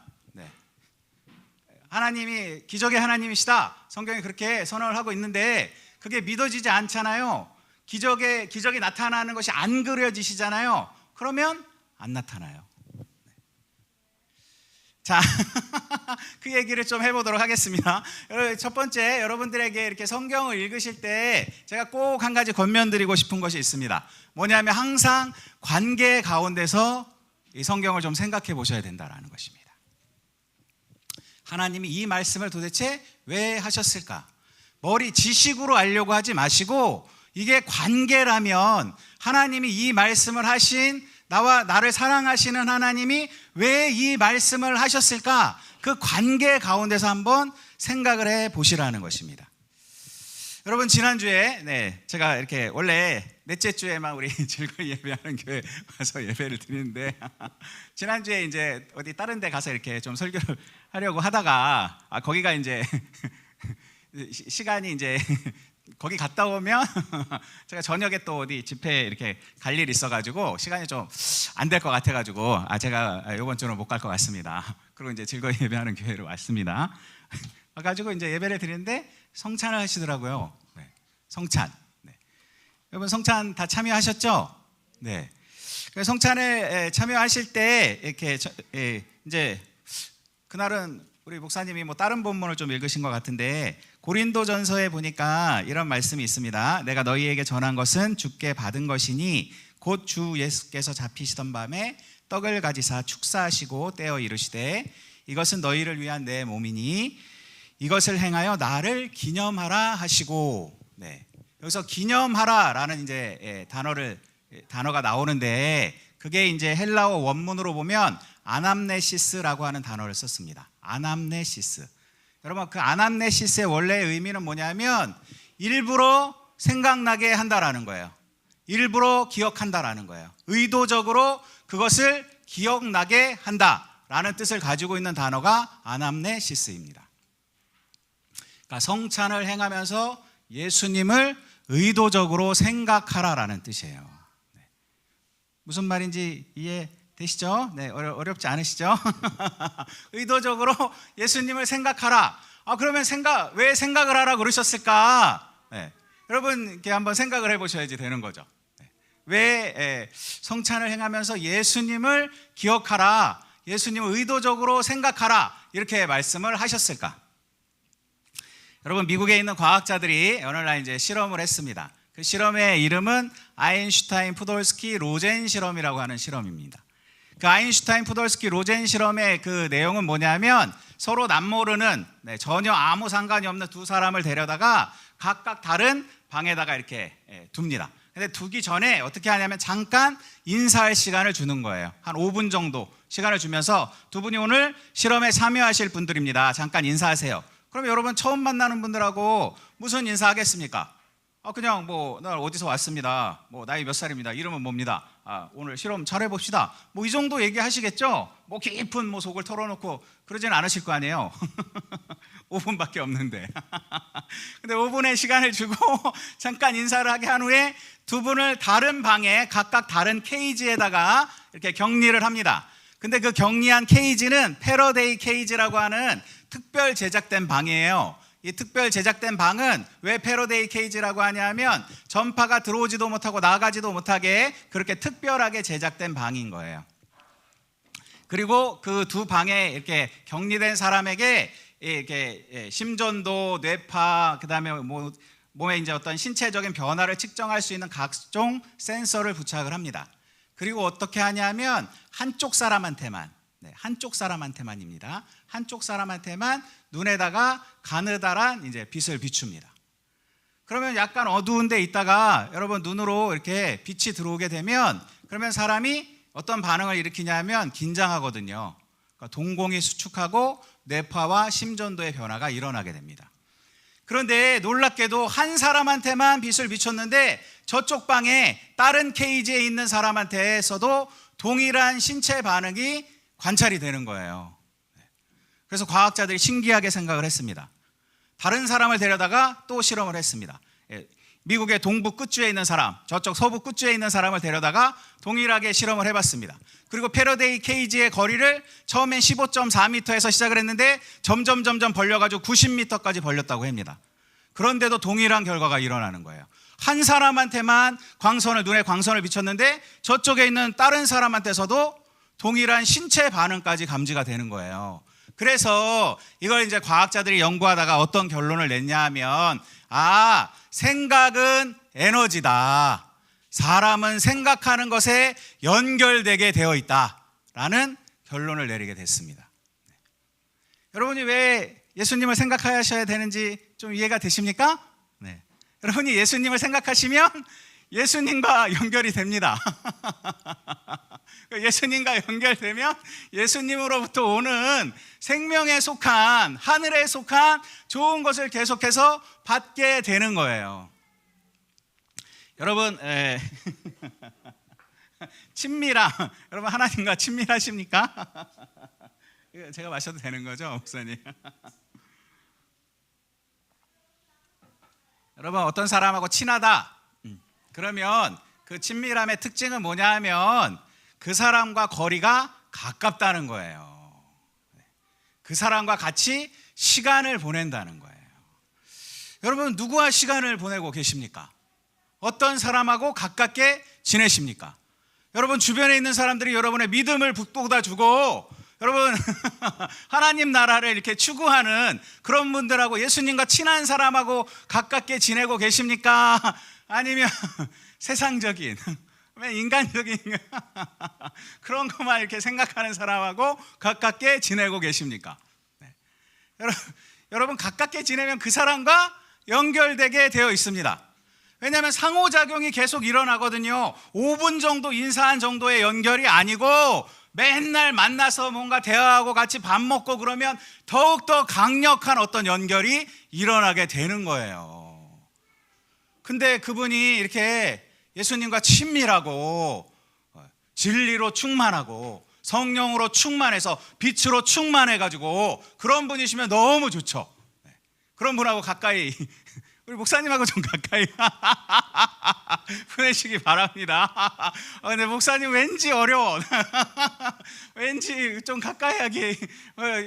Speaker 3: 하나님이 기적의 하나님이시다, 성경이 그렇게 선언을 하고 있는데 그게 믿어지지 않잖아요. 기적이 나타나는 것이 안 그려지시잖아요. 그러면 안 나타나요. 자, 그 얘기를 좀 해보도록 하겠습니다. 첫 번째, 여러분들에게 이렇게 성경을 읽으실 때 제가 꼭 한 가지 권면드리고 싶은 것이 있습니다. 뭐냐면 항상 관계 가운데서 이 성경을 좀 생각해 보셔야 된다는 것입니다. 하나님이 이 말씀을 도대체 왜 하셨을까? 머리 지식으로 알려고 하지 마시고, 이게 관계라면 하나님이 이 말씀을 하신, 나와 나를 사랑하시는 하나님이 왜 이 말씀을 하셨을까? 그 관계 가운데서 한번 생각을 해 보시라는 것입니다. 여러분, 지난주에 제가 이렇게 원래 넷째 주에만 우리 즐거이 예배하는 교회 와서 예배를 드리는데 지난주에 이제 어디 다른 데 가서 이렇게 좀 설교를 하려고 하다가 거기가 이제 시간이 이제 거기 갔다 오면 제가 저녁에 또 어디 집회 이렇게 갈 일이 있어가지고 시간이 좀 안 될 것 같아가지고 제가 이번 주는 못 갈 것 같습니다. 그리고 이제 즐거이 예배하는 교회로 왔습니다. 와가지고 이제 예배를 드리는데 성찬을 하시더라고요. 성찬. 여러분, 성찬 다 참여하셨죠? 네. 성찬에 참여하실 때 이렇게 이제 그날은 우리 목사님이 뭐 다른 본문을 좀 읽으신 것 같은데, 고린도전서에 보니까 이런 말씀이 있습니다. 내가 너희에게 전한 것은 주께 받은 것이니 곧 주 예수께서 잡히시던 밤에 떡을 가지사 축사하시고 떼어 이르시되 이것은 너희를 위한 내 몸이니 이것을 행하여 나를 기념하라 하시고. 여기서 기념하라라는 이제 단어가 나오는데, 그게 이제 헬라어 원문으로 보면 아남네시스라고 하는 단어를 썼습니다. 아남네시스. 여러분, 그 아남네시스의 원래의 의미는 뭐냐면 일부러 생각나게 한다라는 거예요. 일부러 기억한다라는 거예요. 의도적으로 그것을 기억나게 한다라는 뜻을 가지고 있는 단어가 아남네시스입니다. 그러니까 성찬을 행하면서 예수님을 의도적으로 생각하라라는 뜻이에요. 무슨 말인지 이해되시죠? 어렵지 않으시죠? 의도적으로 예수님을 생각하라. 그러면 왜 생각을 하라 그러셨을까? 여러분, 이렇게 한번 생각을 해보셔야지 되는 거죠. 왜 성찬을 행하면서 예수님을 기억하라, 예수님을 의도적으로 생각하라, 이렇게 말씀을 하셨을까? 여러분, 미국에 있는 과학자들이 오늘날 이제 실험을 했습니다. 그 실험의 이름은 아인슈타인 푸돌스키 로젠 실험이라고 하는 실험입니다. 그 아인슈타인 푸돌스키 로젠 실험의 그 내용은 뭐냐면, 서로 남모르는 전혀 아무 상관이 없는 두 사람을 데려다가 각각 다른 방에다가 이렇게 둡니다. 근데 두기 전에 어떻게 하냐면 잠깐 인사할 시간을 주는 거예요. 한 5분 정도 시간을 주면서 두 분이 오늘 실험에 참여하실 분들입니다. 잠깐 인사하세요. 그럼 여러분, 처음 만나는 분들하고 무슨 인사하겠습니까? 그냥 나 어디서 왔습니다. 나이 몇 살입니다. 이름은 뭡니다. 오늘 실험 잘 해봅시다. 이 정도 얘기하시겠죠? 깊은 속을 털어놓고 그러진 않으실 거 아니에요. 5분밖에 없는데. 근데 5분의 시간을 주고 잠깐 인사를 하게 한 후에 두 분을 다른 방에 각각 다른 케이지에다가 이렇게 격리를 합니다. 근데 그 격리한 케이지는 패러데이 케이지라고 하는 특별 제작된 방이에요. 이 특별 제작된 방은 왜 패러데이 케이지라고 하냐면 전파가 들어오지도 못하고 나가지도 못하게 그렇게 특별하게 제작된 방인 거예요. 그리고 그 두 방에 이렇게 격리된 사람에게 이렇게 심전도, 뇌파, 그다음에 몸에 이제 어떤 신체적인 변화를 측정할 수 있는 각종 센서를 부착을 합니다. 그리고 어떻게 하냐면 한쪽 사람한테만, 네, 한쪽 사람한테만입니다. 한쪽 사람한테만 눈에다가 가느다란 이제 빛을 비춥니다. 그러면 약간 어두운 데 있다가 여러분 눈으로 이렇게 빛이 들어오게 되면 그러면 사람이 어떤 반응을 일으키냐면 긴장하거든요. 그러니까 동공이 수축하고 뇌파와 심전도의 변화가 일어나게 됩니다. 그런데 놀랍게도 한 사람한테만 빛을 비췄는데 저쪽 방에 다른 케이지에 있는 사람한테서도 동일한 신체 반응이 관찰이 되는 거예요. 그래서 과학자들이 신기하게 생각을 했습니다. 다른 사람을 데려다가 또 실험을 했습니다. 미국의 동부 끝주에 있는 사람, 저쪽 서부 끝주에 있는 사람을 데려다가 동일하게 실험을 해봤습니다. 그리고 패러데이 케이지의 거리를 처음엔 15.4m에서 시작을 했는데 점점 벌려가지고 90m까지 벌렸다고 합니다. 그런데도 동일한 결과가 일어나는 거예요. 한 사람한테만 눈에 광선을 비췄는데 저쪽에 있는 다른 사람한테서도 동일한 신체 반응까지 감지가 되는 거예요. 그래서 이걸 이제 과학자들이 연구하다가 어떤 결론을 냈냐 하면 생각은 에너지다. 사람은 생각하는 것에 연결되게 되어 있다라는 결론을 내리게 됐습니다. 여러분이 왜 예수님을 생각하셔야 되는지 좀 이해가 되십니까? 네. 여러분이 예수님을 생각하시면 예수님과 연결이 됩니다. 예수님과 연결되면 예수님으로부터 오는 생명에 속한, 하늘에 속한 좋은 것을 계속해서 받게 되는 거예요. 여러분, 친밀함, 여러분 하나님과 친밀하십니까? 제가 마셔도 되는 거죠, 목사님? 여러분, 어떤 사람하고 친하다 그러면 그 친밀함의 특징은 뭐냐 하면 그 사람과 거리가 가깝다는 거예요. 그 사람과 같이 시간을 보낸다는 거예요. 여러분, 누구와 시간을 보내고 계십니까? 어떤 사람하고 가깝게 지내십니까? 여러분, 주변에 있는 사람들이 여러분의 믿음을 북돋아주고 여러분 하나님 나라를 이렇게 추구하는 그런 분들하고 예수님과 친한 사람하고 가깝게 지내고 계십니까? 아니면 세상적인 인간적인 그런 것만 이렇게 생각하는 사람하고 가깝게 지내고 계십니까? 네. 여러분 가깝게 지내면 그 사람과 연결되게 되어 있습니다. 왜냐하면 상호작용이 계속 일어나거든요. 5분 정도 인사한 정도의 연결이 아니고 맨날 만나서 뭔가 대화하고 같이 밥 먹고 그러면 더욱더 강력한 어떤 연결이 일어나게 되는 거예요. 근데 그분이 이렇게 예수님과 친밀하고 진리로 충만하고 성령으로 충만해서 빛으로 충만해가지고 그런 분이시면 너무 좋죠. 그런 분하고 가까이 우리 목사님하고 좀 가까이 보내시기 바랍니다. 근데 목사님 왠지 어려워. 왠지 좀 가까이 하기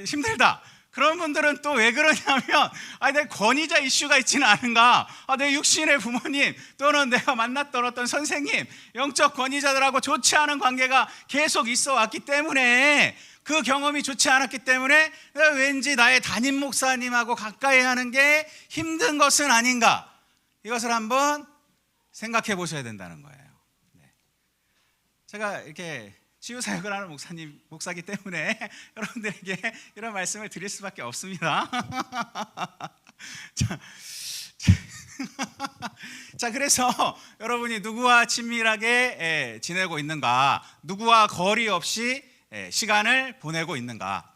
Speaker 3: 힘들다. 그런 분들은 또 왜 그러냐면 내 권위자 이슈가 있지는 않은가, 내 육신의 부모님 또는 내가 만났던 어떤 선생님, 영적 권위자들하고 좋지 않은 관계가 계속 있어 왔기 때문에, 그 경험이 좋지 않았기 때문에 왠지 나의 담임 목사님하고 가까이 하는 게 힘든 것은 아닌가, 이것을 한번 생각해 보셔야 된다는 거예요. 제가 이렇게 치유사역을 하는 목사기 때문에 여러분들에게 이런 말씀을 드릴 수밖에 없습니다. 자, 그래서 여러분이 누구와 친밀하게 지내고 있는가, 누구와 거리 없이 시간을 보내고 있는가.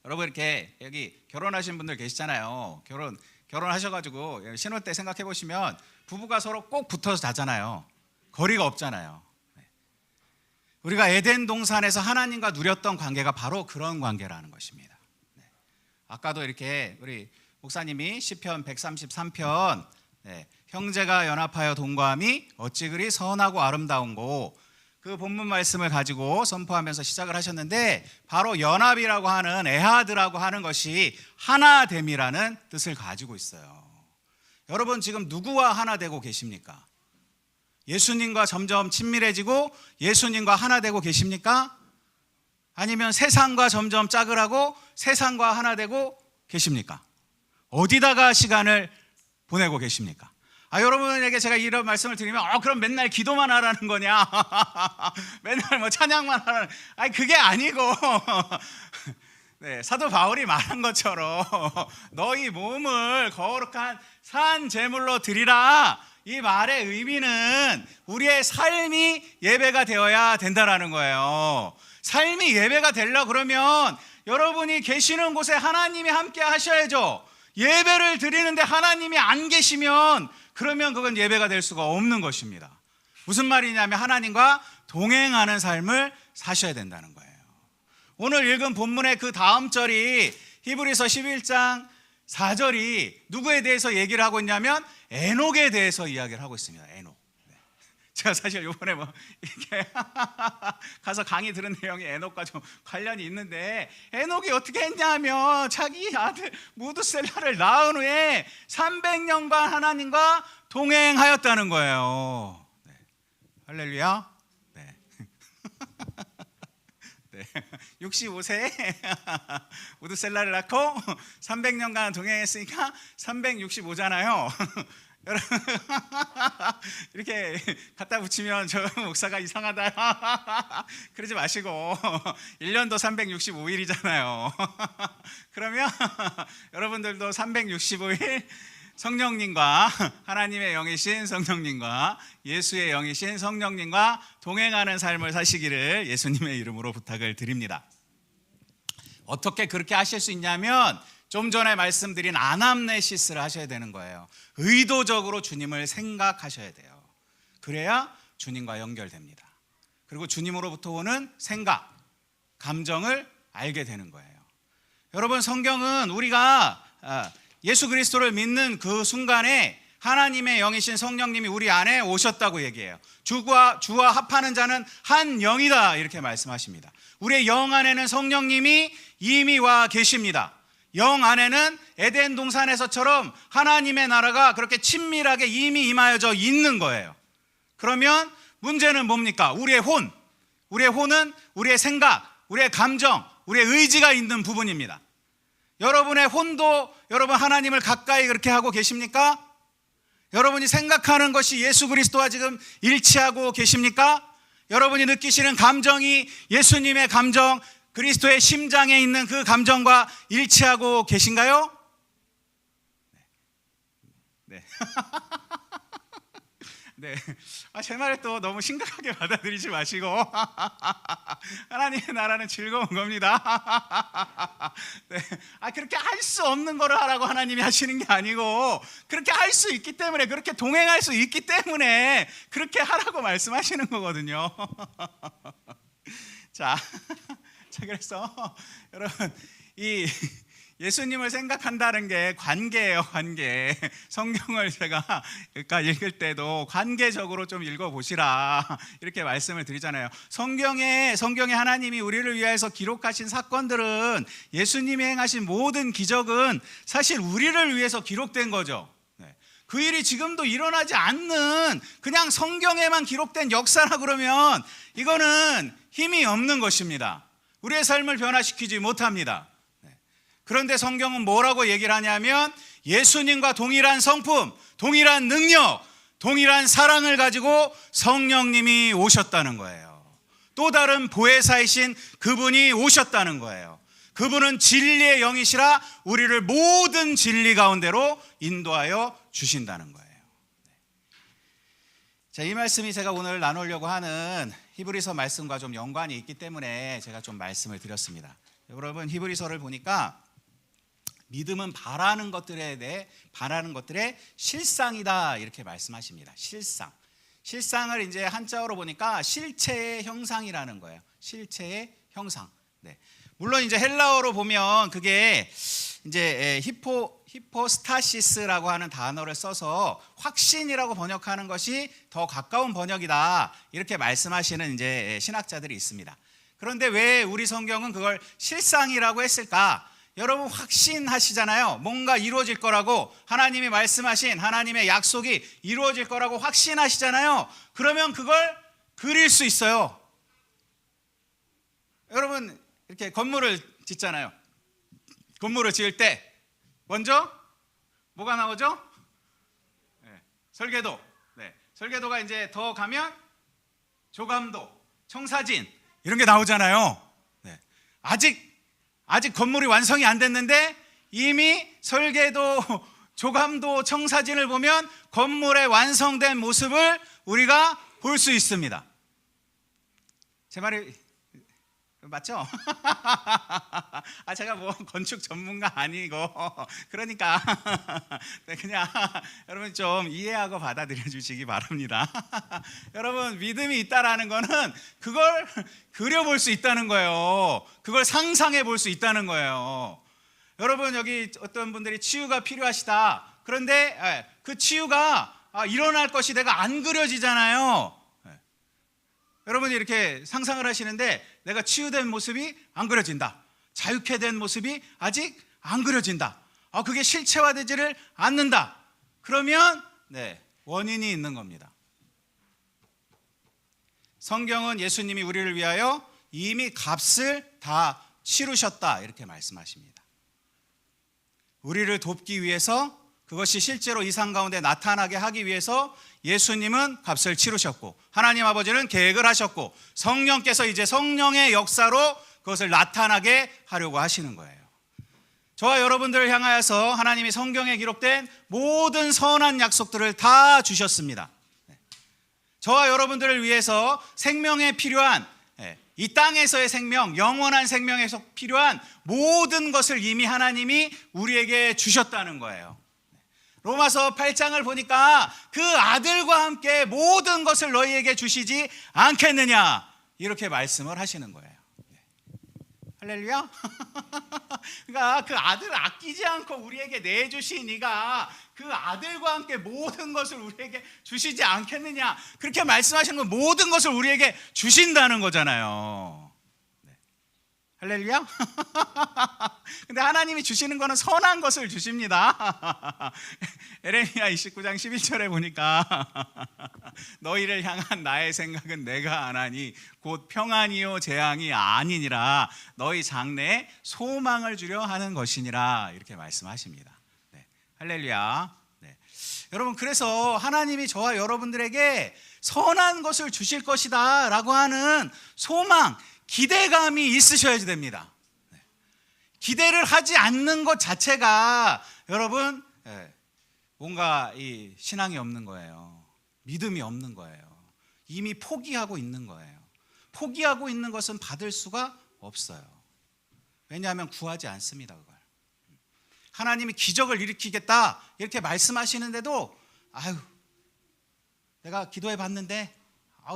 Speaker 3: 여러분 이렇게 여기 결혼하신 분들 계시잖아요. 결혼하셔가지고 신혼 때 생각해 보시면 부부가 서로 꼭 붙어서 자잖아요. 거리가 없잖아요. 우리가 에덴 동산에서 하나님과 누렸던 관계가 바로 그런 관계라는 것입니다. 아까도 이렇게 우리 목사님이 시편 133편 형제가 연합하여 동거함이 어찌 그리 선하고 아름다운고, 그 본문 말씀을 가지고 선포하면서 시작을 하셨는데, 바로 연합이라고 하는, 에하드라고 하는 것이 하나됨이라는 뜻을 가지고 있어요. 여러분 지금 누구와 하나 되고 계십니까? 예수님과 점점 친밀해지고 예수님과 하나 되고 계십니까? 아니면 세상과 점점 짝을 세상과 하나 되고 계십니까? 어디다가 시간을 보내고 계십니까? 여러분에게 제가 이런 말씀을 드리면 그럼 맨날 기도만 하라는 거냐? 맨날 뭐 찬양만 하라는, 그게 아니고 네, 사도 바울이 말한 것처럼 너희 몸을 거룩한 산 제물로 드리라. 이 말의 의미는 우리의 삶이 예배가 되어야 된다라는 거예요. 삶이 예배가 되려고 그러면 여러분이 계시는 곳에 하나님이 함께 하셔야죠. 예배를 드리는데 하나님이 안 계시면 그러면 그건 예배가 될 수가 없는 것입니다. 무슨 말이냐면 하나님과 동행하는 삶을 사셔야 된다는 거예요. 오늘 읽은 본문의 그 다음 절이 히브리서 11장 4절이 누구에 대해서 얘기를 하고 있냐면 에녹에 대해서 이야기를 하고 있습니다. 에녹. 제가 사실 이번에 뭐 이렇게 가서 강의 들은 내용이 에녹과 좀 관련이 있는데, 에녹이 어떻게 했냐면 자기 아들 무드셀라를 낳은 후에 300년간 하나님과 동행하였다는 거예요. 네. 할렐루야. 네. 네. 65세에 무드셀라를 낳고 300년간 동행했으니까 365잖아요. 여러분 이렇게 갖다 붙이면 저 목사가 이상하다 그러지 마시고 1년도 365일이잖아요. 그러면 여러분들도 365일 성령님과, 하나님의 영이신 성령님과 예수의 영이신 성령님과 동행하는 삶을 사시기를 예수님의 이름으로 부탁을 드립니다. 어떻게 그렇게 하실 수 있냐면 좀 전에 말씀드린 아남네시스를 하셔야 되는 거예요. 의도적으로 주님을 생각하셔야 돼요. 그래야 주님과 연결됩니다. 그리고 주님으로부터 오는 생각, 감정을 알게 되는 거예요. 여러분, 성경은 우리가 예수 그리스도를 믿는 그 순간에 하나님의 영이신 성령님이 우리 안에 오셨다고 얘기해요. 주와 합하는 자는 한 영이다, 이렇게 말씀하십니다. 우리의 영 안에는 성령님이 이미 와 계십니다. 영 안에는 에덴 동산에서처럼 하나님의 나라가 그렇게 친밀하게 이미 임하여져 있는 거예요. 그러면 문제는 뭡니까? 우리의 혼. 우리의 혼은 우리의 생각, 우리의 감정, 우리의 의지가 있는 부분입니다. 여러분의 혼도 여러분 하나님을 가까이 그렇게 하고 계십니까? 여러분이 생각하는 것이 예수 그리스도와 지금 일치하고 계십니까? 여러분이 느끼시는 감정이 예수님의 감정, 그리스도의 심장에 있는 그 감정과 일치하고 계신가요? 네. 네. 제 말을 또 너무 심각하게 받아들이지 마시고 하나님의 나라는 즐거운 겁니다. 네. 그렇게 할 수 없는 거를 하라고 하나님이 하시는 게 아니고, 그렇게 할 수 있기 때문에, 그렇게 동행할 수 있기 때문에 그렇게 하라고 말씀하시는 거거든요. 자, 그래서 여러분, 이 예수님을 생각한다는 게 관계예요, 관계. 성경을 제가 읽을 때도 관계적으로 좀 읽어보시라, 이렇게 말씀을 드리잖아요. 성경에 하나님이 우리를 위해서 기록하신 사건들은, 예수님이 행하신 모든 기적은 사실 우리를 위해서 기록된 거죠. 그 일이 지금도 일어나지 않는 그냥 성경에만 기록된 역사라 그러면 이거는 힘이 없는 것입니다. 우리의 삶을 변화시키지 못합니다. 그런데 성경은 뭐라고 얘기를 하냐면 예수님과 동일한 성품, 동일한 능력, 동일한 사랑을 가지고 성령님이 오셨다는 거예요. 또 다른 보혜사이신 그분이 오셨다는 거예요. 그분은 진리의 영이시라 우리를 모든 진리 가운데로 인도하여 주신다는 거예요. 자, 이 말씀이 제가 오늘 나누려고 하는 히브리서 말씀과 좀 연관이 있기 때문에 제가 좀 말씀을 드렸습니다. 여러분, 히브리서를 보니까 믿음은 바라는 것들의 실상이다, 이렇게 말씀하십니다. 실상을 이제 한자어로 보니까 실체의 형상이라는 거예요. 실체의 형상. 네. 물론 이제 헬라어로 보면 그게 이제 히포스타시스라고 하는 단어를 써서 확신이라고 번역하는 것이 더 가까운 번역이다, 이렇게 말씀하시는 이제 신학자들이 있습니다. 그런데 왜 우리 성경은 그걸 실상이라고 했을까? 여러분, 확신하시잖아요. 뭔가 이루어질 거라고, 하나님이 말씀하신 하나님의 약속이 이루어질 거라고 확신하시잖아요. 그러면 그걸 그릴 수 있어요. 여러분, 이렇게 건물을 짓잖아요. 건물을 지을 때 먼저 뭐가 나오죠? 설계도, 설계도가 이제 더 가면 조감도, 청사진 이런 게 나오잖아요. 아직 건물이 완성이 안 됐는데 이미 설계도, 조감도, 청사진을 보면 건물의 완성된 모습을 우리가 볼 수 있습니다. 제 말이 맞죠? 제가 뭐 건축 전문가 아니고 그러니까 그냥 여러분 좀 이해하고 받아들여 주시기 바랍니다. 여러분 믿음이 있다라는 거는 그걸 그려볼 수 있다는 거예요. 그걸 상상해 볼 수 있다는 거예요. 여러분 여기 어떤 분들이 치유가 필요하시다. 그런데 그 치유가 일어날 것이 내가 안 그려지잖아요. 여러분이 이렇게 상상을 하시는데 내가 치유된 모습이 안 그려진다. 자유케 된 모습이 아직 안 그려진다. 그게 실체화되지를 않는다. 그러면 원인이 있는 겁니다. 성경은 예수님이 우리를 위하여 이미 값을 다 치르셨다 이렇게 말씀하십니다. 우리를 돕기 위해서 그것이 실제로 이 상 가운데 나타나게 하기 위해서 예수님은 값을 치르셨고 하나님 아버지는 계획을 하셨고 성령께서 이제 성령의 역사로 그것을 나타나게 하려고 하시는 거예요. 저와 여러분들을 향하여서 하나님이 성경에 기록된 모든 선한 약속들을 다 주셨습니다. 저와 여러분들을 위해서 생명에 필요한 이 땅에서의 생명, 영원한 생명에서 필요한 모든 것을 이미 하나님이 우리에게 주셨다는 거예요. 로마서 8장을 보니까 그 아들과 함께 모든 것을 너희에게 주시지 않겠느냐 이렇게 말씀을 하시는 거예요. 할렐루야. 그러니까 그 아들을 아끼지 않고 우리에게 내주신 이가 그 아들과 함께 모든 것을 우리에게 주시지 않겠느냐 그렇게 말씀하시는 건 모든 것을 우리에게 주신다는 거잖아요. 할렐루야. 근데 하나님이 주시는 거는 선한 것을 주십니다. 에레미야 29장 11절에 보니까 너희를 향한 나의 생각은 내가 아나니 곧 평안이요 재앙이 아니니라 너희 장래에 소망을 주려 하는 것이니라 이렇게 말씀하십니다. 할렐루야. 여러분 그래서 하나님이 저와 여러분들에게 선한 것을 주실 것이다 라고 하는 소망, 기대감이 있으셔야 됩니다. 기대를 하지 않는 것 자체가 여러분 뭔가 이 신앙이 없는 거예요. 믿음이 없는 거예요. 이미 포기하고 있는 거예요. 포기하고 있는 것은 받을 수가 없어요. 왜냐하면 구하지 않습니다. 그걸. 하나님이 기적을 일으키겠다 이렇게 말씀하시는데도 내가 기도해 봤는데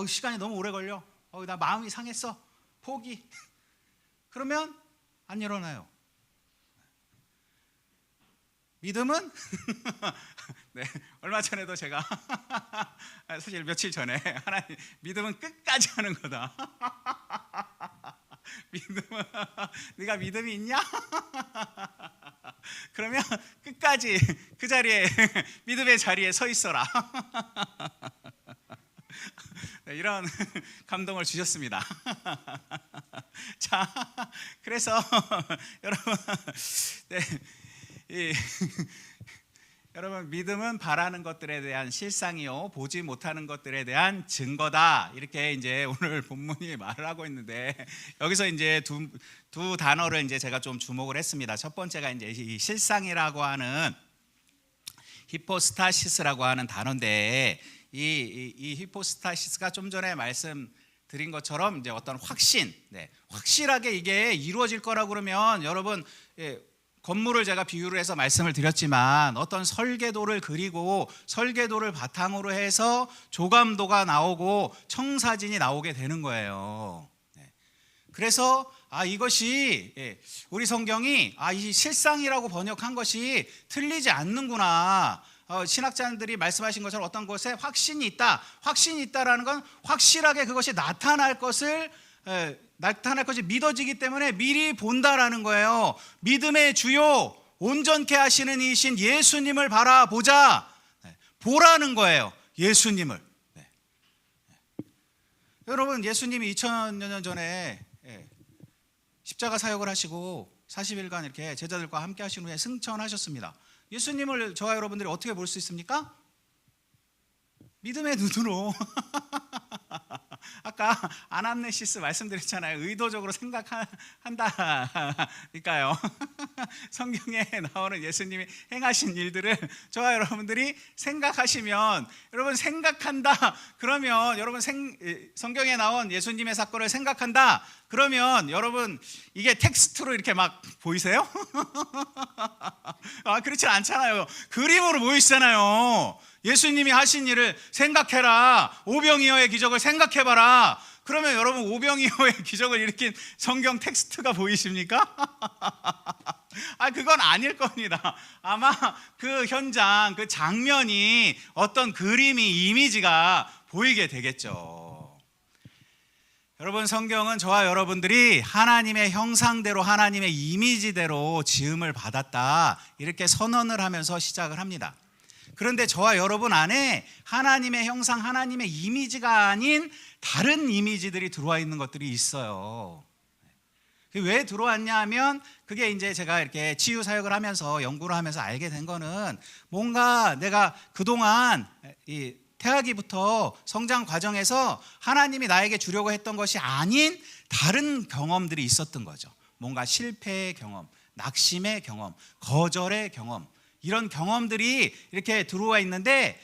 Speaker 3: 시간이 너무 오래 걸려. 나 마음이 상했어. 포기. 그러면 안 일어나요. 믿음은 얼마 전에도 제가 사실 며칠 전에 하나님 믿음은 끝까지 하는 거다. 믿음은 네가 믿음이 있냐? 그러면 끝까지 그 자리에 믿음의 자리에 서 있어라. 이런 감동을 주셨습니다. 자, 그래서 여러분, 여러분 믿음은 바라는 것들에 대한 실상이요 보지 못하는 것들에 대한 증거다 이렇게 이제 오늘 본문이 말을 하고 있는데 여기서 이제 두 단어를 이제 제가 좀 주목을 했습니다. 첫 번째가 이제 이 실상이라고 하는 히포스타시스라고 하는 단어인데 이 히포스타시스가 좀 전에 말씀드린 것처럼 이제 어떤 확신, 확실하게 이게 이루어질 거라고 그러면 여러분 건물을 제가 비유를 해서 말씀을 드렸지만 어떤 설계도를 그리고 설계도를 바탕으로 해서 조감도가 나오고 청사진이 나오게 되는 거예요. 그래서 이것이 우리 성경이 이 실상이라고 번역한 것이 틀리지 않는구나. 신학자들이 말씀하신 것처럼 어떤 것에 확신이 있다. 확신이 있다라는 건 확실하게 그것이 나타날 것이 믿어지기 때문에 미리 본다라는 거예요. 믿음의 주요 온전케 하시는 이신 예수님을 바라보자. 보라는 거예요. 예수님을. 여러분 예수님이 2000여 년 전에 십자가 사역을 하시고 40일간 이렇게 제자들과 함께 하신 후에 승천하셨습니다. 예수님을 저와 여러분들이 어떻게 볼 수 있습니까? 믿음의 눈으로 아까 아남네시스 말씀드렸잖아요. 의도적으로 생각한다니까요. 성경에 나오는 예수님이 행하신 일들을 저와 여러분들이 생각하시면, 여러분 생각한다 그러면, 여러분 성경에 나온 예수님의 사건을 생각한다 그러면 여러분 이게 텍스트로 이렇게 막 보이세요? 그렇지 않잖아요. 그림으로 보이시잖아요. 예수님이 하신 일을 생각해라. 오병이어의 기적을 생각해봐라. 그러면 여러분 오병이어의 기적을 일으킨 성경 텍스트가 보이십니까? 그건 아닐 겁니다. 아마 그 현장, 그 장면이 어떤 그림이, 이미지가 보이게 되겠죠. 여러분, 성경은 저와 여러분들이 하나님의 형상대로, 하나님의 이미지대로 지음을 받았다, 이렇게 선언을 하면서 시작을 합니다. 그런데 저와 여러분 안에 하나님의 형상, 하나님의 이미지가 아닌 다른 이미지들이 들어와 있는 것들이 있어요. 왜 들어왔냐 하면, 그게 이제 제가 이렇게 치유 사역을 하면서 연구를 하면서 알게 된 거는, 뭔가 내가 그동안 이 태아기부터 성장 과정에서 하나님이 나에게 주려고 했던 것이 아닌 다른 경험들이 있었던 거죠. 뭔가 실패의 경험, 낙심의 경험, 거절의 경험, 이런 경험들이 이렇게 들어와 있는데,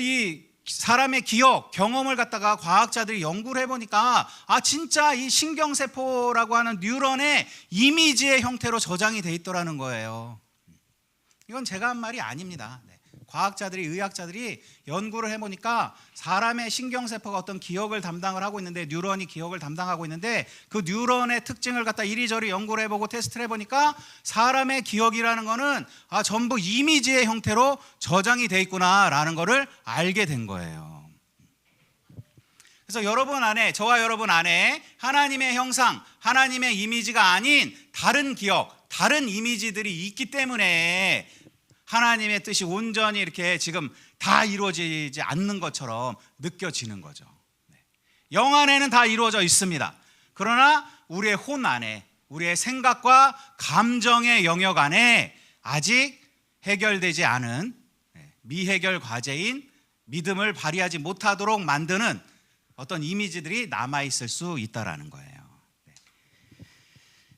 Speaker 3: 이 사람의 기억, 경험을 갖다가 과학자들이 연구를 해보니까 진짜 이 신경세포라고 하는 뉴런의 이미지의 형태로 저장이 돼 있더라는 거예요. 이건 제가 한 말이 아닙니다. 과학자들이, 의학자들이 연구를 해보니까 사람의 신경세포가 어떤 기억을 담당을 하고 있는데, 뉴런이 기억을 담당하고 있는데, 그 뉴런의 특징을 갖다 이리저리 연구를 해보고 테스트를 해보니까 사람의 기억이라는 거는 전부 이미지의 형태로 저장이 돼 있구나라는 거를 알게 된 거예요. 그래서 여러분 안에, 저와 여러분 안에 하나님의 형상, 하나님의 이미지가 아닌 다른 기억, 다른 이미지들이 있기 때문에 하나님의 뜻이 온전히 이렇게 지금 다 이루어지지 않는 것처럼 느껴지는 거죠. 영 안에는 다 이루어져 있습니다. 그러나 우리의 혼 안에, 우리의 생각과 감정의 영역 안에 아직 해결되지 않은 미해결 과제인 믿음을 발휘하지 못하도록 만드는 어떤 이미지들이 남아있을 수 있다라는 거예요.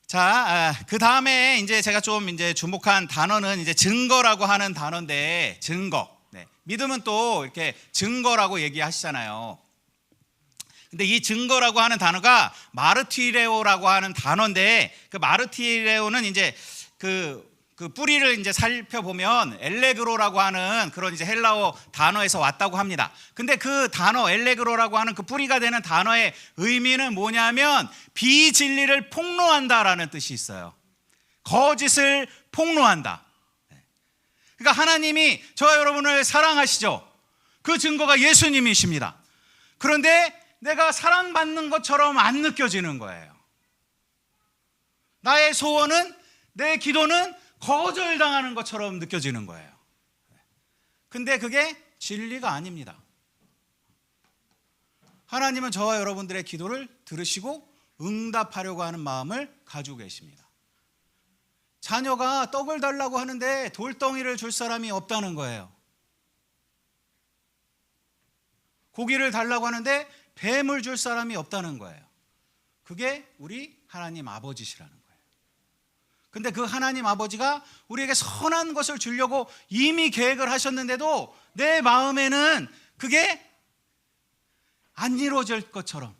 Speaker 3: 자, 그 다음에 이제 제가 좀 이제 주목한 단어는 이제 증거라고 하는 단어인데, 증거. 믿음은 또 이렇게 증거라고 얘기하시잖아요. 근데 이 증거라고 하는 단어가 마르티레오라고 하는 단어인데, 그 마르티레오는 이제 그 뿌리를 이제 살펴보면 엘레그로라고 하는 그런 이제 헬라어 단어에서 왔다고 합니다. 근데 그 단어, 엘레그로라고 하는 그 뿌리가 되는 단어의 의미는 뭐냐면, 비진리를 폭로한다라는 뜻이 있어요. 거짓을 폭로한다. 그러니까 하나님이 저와 여러분을 사랑하시죠. 그 증거가 예수님이십니다. 그런데 내가 사랑받는 것처럼 안 느껴지는 거예요. 나의 소원은, 내 기도는 거절당하는 것처럼 느껴지는 거예요. 근데 그게 진리가 아닙니다. 하나님은 저와 여러분들의 기도를 들으시고 응답하려고 하는 마음을 가지고 계십니다. 자녀가 떡을 달라고 하는데 돌덩이를 줄 사람이 없다는 거예요. 고기를 달라고 하는데 뱀을 줄 사람이 없다는 거예요. 그게 우리 하나님 아버지시라는 거예요. 근데 그 하나님 아버지가 우리에게 선한 것을 주려고 이미 계획을 하셨는데도 내 마음에는 그게 안 이루어질 것처럼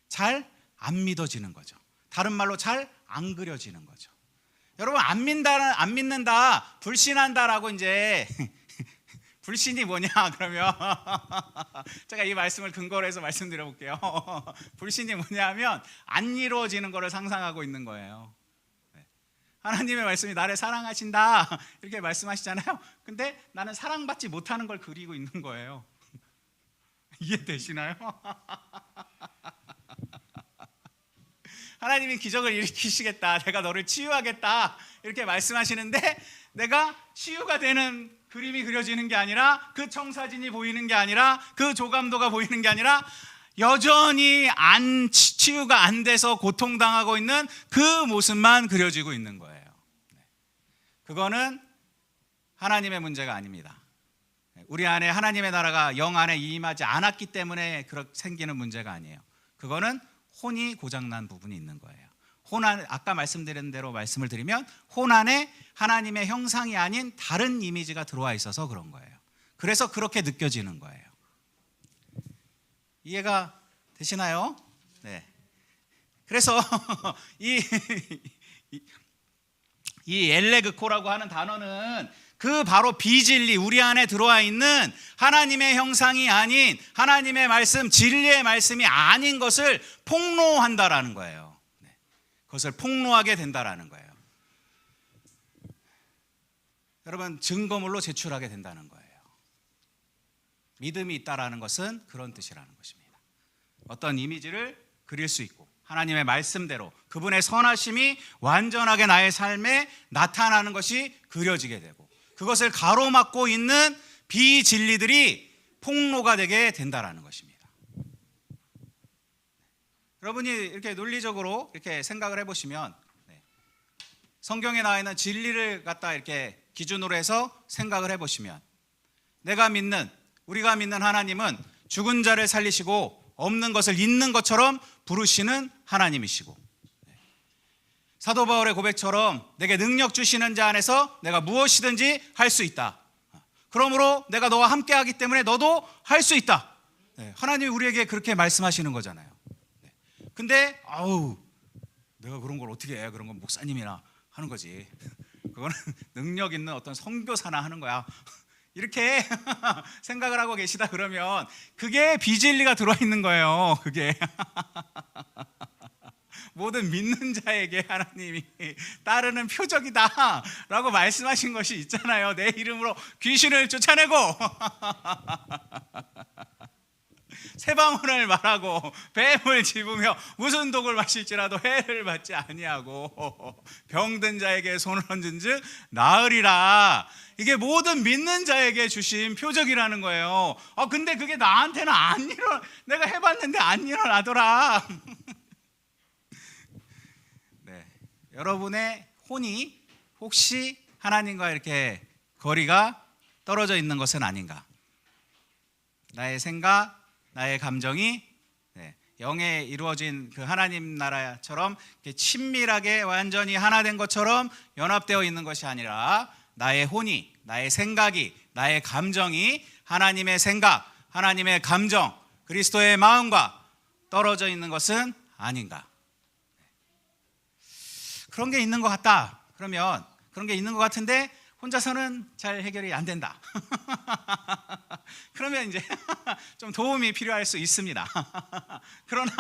Speaker 3: 잘 안 믿어지는 거죠. 다른 말로 잘 안 그려지는 거죠. 여러분, 안 믿는다, 불신한다라고 이제 불신이 뭐냐 그러면 제가 이 말씀을 근거로 해서 말씀드려 볼게요. 불신이 뭐냐 하면 안 이루어지는 거를 상상하고 있는 거예요. 하나님의 말씀이 나를 사랑하신다 이렇게 말씀하시잖아요. 근데 나는 사랑받지 못하는 걸 그리고 있는 거예요. 이해되시나요? 하나님이 기적을 일으키시겠다, 내가 너를 치유하겠다 이렇게 말씀하시는데, 내가 치유가 되는 그림이 그려지는 게 아니라, 그 청사진이 보이는 게 아니라, 그 조감도가 보이는 게 아니라, 여전히 치유가 안 돼서 고통당하고 있는 그 모습만 그려지고 있는 거예요. 그거는 하나님의 문제가 아닙니다. 우리 안에 하나님의 나라가 영 안에 임하지 않았기 때문에 생기는 문제가 아니에요. 그거는 혼이 고장난 부분이 있는 거예요. 혼 안에, 아까 말씀드린 대로 말씀을 드리면 혼 안에 하나님의 형상이 아닌 다른 이미지가 들어와 있어서 그런 거예요. 그래서 그렇게 느껴지는 거예요. 이해가 되시나요? 네. 그래서 이 엘레그코라고 하는 단어는 그 바로 비진리, 우리 안에 들어와 있는 하나님의 형상이 아닌 하나님의 말씀, 진리의 말씀이 아닌 것을 폭로한다라는 거예요. 네. 그것을 폭로하게 된다라는 거예요. 여러분, 증거물로 제출하게 된다는 거예요. 믿음이 있다라는 것은 그런 뜻이라는 것입니다. 어떤 이미지를 그릴 수 있고 하나님의 말씀대로 그분의 선하심이 완전하게 나의 삶에 나타나는 것이 그려지게 되고 그것을 가로막고 있는 비진리들이 폭로가 되게 된다라는 것입니다. 여러분이 이렇게 논리적으로 이렇게 생각을 해보시면 성경에 나와 있는 진리를 갖다 이렇게 기준으로 해서 생각을 해보시면 우리가 믿는 하나님은 죽은 자를 살리시고 없는 것을 있는 것처럼 부르시는 하나님이시고 사도 바울의 고백처럼 내게 능력 주시는 자 안에서 내가 무엇이든지 할 수 있다. 그러므로 내가 너와 함께 하기 때문에 너도 할 수 있다. 하나님이 우리에게 그렇게 말씀하시는 거잖아요. 근데 내가 그런 걸 어떻게 해? 그런 건 목사님이나 하는 거지. 그거는 능력 있는 어떤 선교사나 하는 거야. 이렇게 생각을 하고 계시다 그러면 그게 비진리가 들어와 있는 거예요. 그게 모든 믿는 자에게 하나님이 따르는 표적이다 라고 말씀하신 것이 있잖아요. 내 이름으로 귀신을 쫓아내고 새방울을 말하고 뱀을 집으며 무슨 독을 마실지라도 해를 받지 아니하고 병든 자에게 손을 얹은 즉 나으리라. 이게 모든 믿는 자에게 주신 표적이라는 거예요. 근데 그게 나한테는 내가 해봤는데 안 일어나더라. 네, 여러분의 혼이 혹시 하나님과 이렇게 거리가 떨어져 있는 것은 아닌가? 나의 생각, 나의 감정이 영에 이루어진 그 하나님 나라처럼 친밀하게 완전히 하나 된 것처럼 연합되어 있는 것이 아니라 나의 혼이, 나의 생각이, 나의 감정이 하나님의 생각, 하나님의 감정, 그리스도의 마음과 떨어져 있는 것은 아닌가? 그런 게 있는 것 같다. 그러면 그런 게 있는 것 같은데 혼자서는 잘 해결이 안 된다. 그러면 이제 좀 도움이 필요할 수 있습니다. 그러나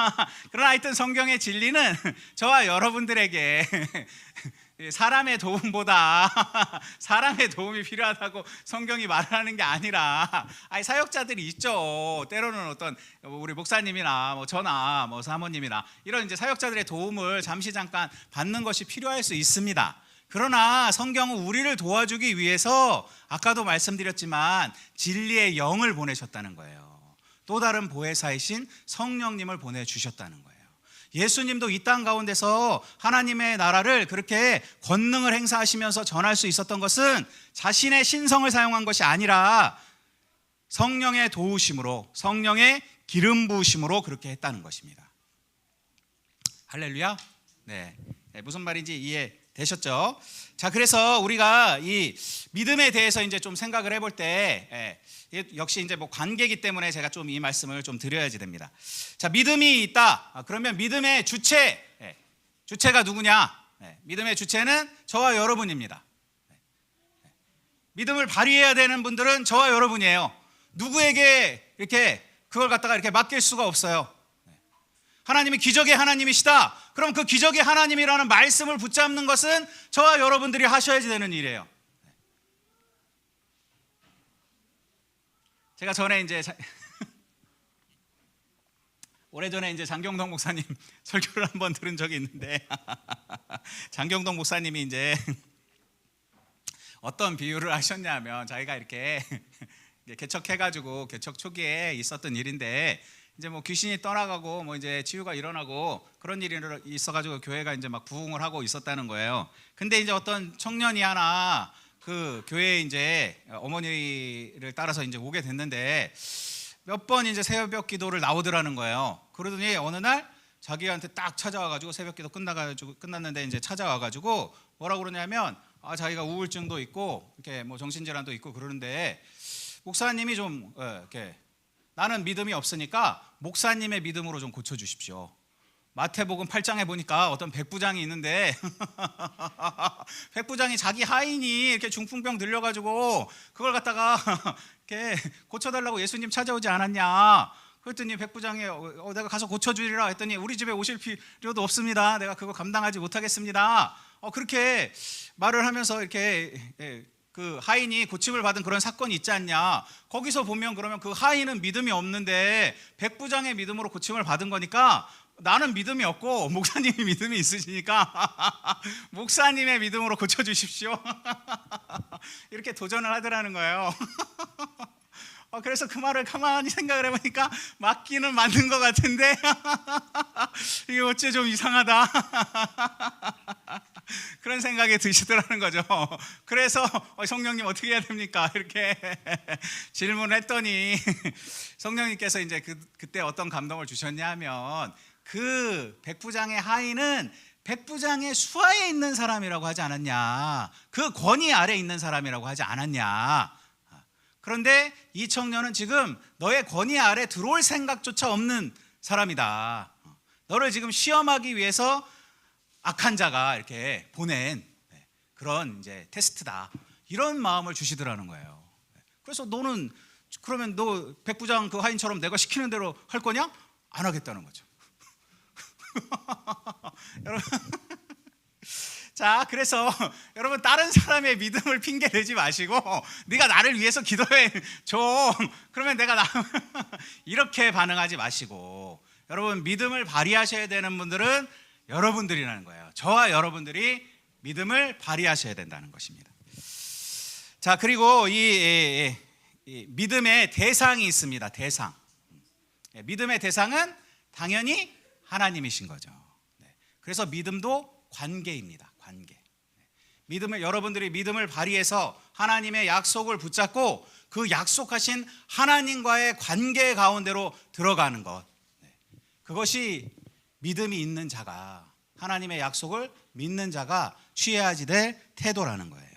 Speaker 3: 하여튼 성경의 진리는 저와 여러분들에게 사람의 도움보다 사람의 도움이 필요하다고 성경이 말하는 게 아니라 사역자들이 있죠. 때로는 어떤 우리 목사님이나 저나 사모님이나 이런 이제 사역자들의 도움을 잠깐 받는 것이 필요할 수 있습니다. 그러나 성경은 우리를 도와주기 위해서 아까도 말씀드렸지만 진리의 영을 보내셨다는 거예요. 또 다른 보혜사이신 성령님을 보내주셨다는 거예요. 예수님도 이 땅 가운데서 하나님의 나라를 그렇게 권능을 행사하시면서 전할 수 있었던 것은 자신의 신성을 사용한 것이 아니라 성령의 도우심으로, 성령의 기름 부으심으로 그렇게 했다는 것입니다. 할렐루야. 네, 무슨 말인지 이해되셨죠? 자, 그래서 우리가 이 믿음에 대해서 이제 좀 생각을 해볼 때 역시 이제 관계이기 때문에 제가 좀 이 말씀을 좀 드려야지 됩니다. 자, 믿음이 있다. 그러면 믿음의 주체가 누구냐? 믿음의 주체는 저와 여러분입니다. 믿음을 발휘해야 되는 분들은 저와 여러분이에요. 누구에게 이렇게 그걸 갖다가 이렇게 맡길 수가 없어요. 하나님이 기적의 하나님이시다. 그럼 그 기적의 하나님이라는 말씀을 붙잡는 것은 저와 여러분들이 하셔야지 되는 일이에요. 제가 전에 이제 오래전에 이제 장경동 목사님 설교를 한번 들은 적이 있는데 장경동 목사님이 이제 어떤 비유를 하셨냐면 자기가 이렇게 개척해가지고 개척 초기에 있었던 일인데 이제 귀신이 떠나가고 이제 치유가 일어나고 그런 일이 있어가지고 교회가 이제 막 부흥을 하고 있었다는 거예요. 근데 이제 어떤 청년이 하나 그 교회에 이제 어머니를 따라서 이제 오게 됐는데 몇 번 이제 새벽 기도를 나오더라는 거예요. 그러더니 어느 날 자기한테 딱 찾아와가지고 새벽 기도 끝났는데 이제 찾아와가지고 뭐라고 그러냐면 자기가 우울증도 있고 이렇게 뭐 정신질환도 있고 그러는데 목사님이 좀 이렇게 나는 믿음이 없으니까 목사님의 믿음으로 좀 고쳐주십시오. 마태복음 8장에 보니까 어떤 백부장이 있는데 백부장이 자기 하인이 이렇게 중풍병 들려가지고 그걸 갖다가 이렇게 고쳐달라고 예수님 찾아오지 않았냐. 그랬더니 백부장이 내가 가서 고쳐주리라 했더니 우리 집에 오실 필요도 없습니다. 내가 그거 감당하지 못하겠습니다. 그렇게 말을 하면서 이렇게 그 하인이 고침을 받은 그런 사건이 있지 않냐. 거기서 보면 그러면 그 하인은 믿음이 없는데 백부장의 믿음으로 고침을 받은 거니까 나는 믿음이 없고 목사님이 믿음이 있으시니까 목사님의 믿음으로 고쳐주십시오. 이렇게 도전을 하더라는 거예요. 그래서 그 말을 가만히 생각을 해보니까 맞기는 맞는 것 같은데 이게 어째 좀 이상하다. 그런 생각이 드시더라는 거죠. 그래서 성령님 어떻게 해야 됩니까? 이렇게 질문을 했더니 성령님께서 이제 그때 어떤 감동을 주셨냐 하면 그 백부장의 하인은 백부장의 수하에 있는 사람이라고 하지 않았냐. 그 권위 아래 있는 사람이라고 하지 않았냐. 그런데 이 청년은 지금 너의 권위 아래 들어올 생각조차 없는 사람이다. 너를 지금 시험하기 위해서 악한 자가 이렇게 보낸 그런 이제 테스트다. 이런 마음을 주시더라는 거예요. 그래서 너는 그러면 너 백부장 그 하인처럼 내가 시키는 대로 할 거냐? 안 하겠다는 거죠. 여러분, 자, 그래서 여러분 다른 사람의 믿음을 핑계 대지 마시고 네가 나를 위해서 기도해 줘. 그러면 내가 이렇게 반응하지 마시고 여러분 믿음을 발휘하셔야 되는 분들은 여러분들이라는 거예요. 저와 여러분들이 믿음을 발휘하셔야 된다는 것입니다. 자, 그리고 이 믿음의 대상이 있습니다. 대상. 믿음의 대상은 당연히 하나님이신 거죠. 그래서 믿음도 관계입니다. 관계. 여러분들이 믿음을 발휘해서 하나님의 약속을 붙잡고 그 약속하신 하나님과의 관계 가운데로 들어가는 것. 그것이 믿음이 있는 자가, 하나님의 약속을 믿는 자가 취해야지 될 태도라는 거예요.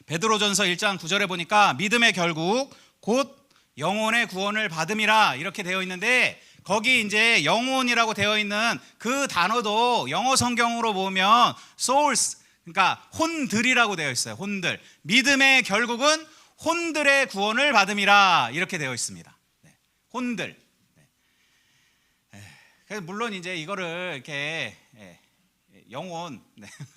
Speaker 3: 베드로전서 1장 9절에 보니까 믿음의 결국 곧 영혼의 구원을 받음이라 이렇게 되어 있는데 거기 이제 영혼이라고 되어 있는 그 단어도 영어 성경으로 보면 souls, 그러니까 혼들이라고 되어 있어요. 혼들. 믿음의 결국은 혼들의 구원을 받음이라 이렇게 되어 있습니다. 혼들. 그래서 물론 이제 이거를 이렇게 영혼,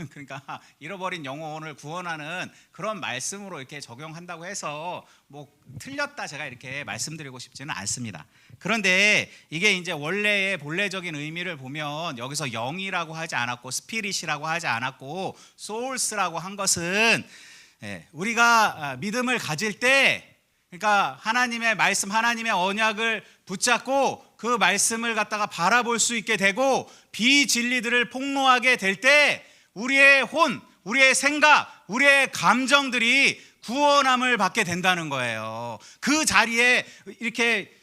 Speaker 3: 그러니까 잃어버린 영혼을 구원하는 그런 말씀으로 이렇게 적용한다고 해서 뭐 틀렸다 제가 이렇게 말씀드리고 싶지는 않습니다. 그런데 이게 이제 원래의 본래적인 의미를 보면 여기서 영이라고 하지 않았고 스피릿이라고 하지 않았고 소울스라고 한 것은 우리가 믿음을 가질 때 그러니까 하나님의 말씀, 하나님의 언약을 붙잡고 그 말씀을 갖다가 바라볼 수 있게 되고 비진리들을 폭로하게 될 때 우리의 혼, 우리의 생각, 우리의 감정들이 구원함을 받게 된다는 거예요. 그 자리에 이렇게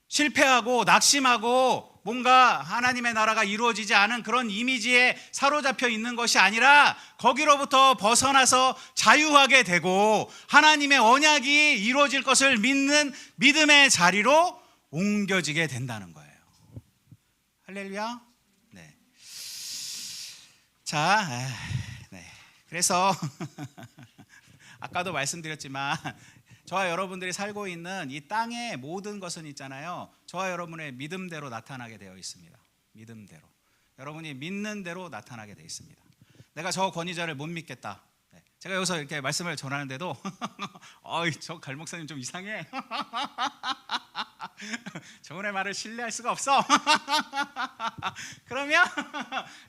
Speaker 3: 실패하고 낙심하고 뭔가 하나님의 나라가 이루어지지 않은 그런 이미지에 사로잡혀 있는 것이 아니라 거기로부터 벗어나서 자유하게 되고 하나님의 언약이 이루어질 것을 믿는 믿음의 자리로 옮겨지게 된다는 거예요. 할렐루야. 네. 자, 그래서 아까도 말씀드렸지만 저와 여러분들이 살고 있는 이 땅의 모든 것은 있잖아요. 저와 여러분의 믿음대로 나타나게 되어 있습니다. 믿음대로. 여러분이 믿는 대로 나타나게 되어 있습니다. 내가 저 권위자를 못 믿겠다. 제가 여기서 이렇게 말씀을 전하는데도 저 갈목사님 좀 이상해. 저분의 말을 신뢰할 수가 없어. 그러면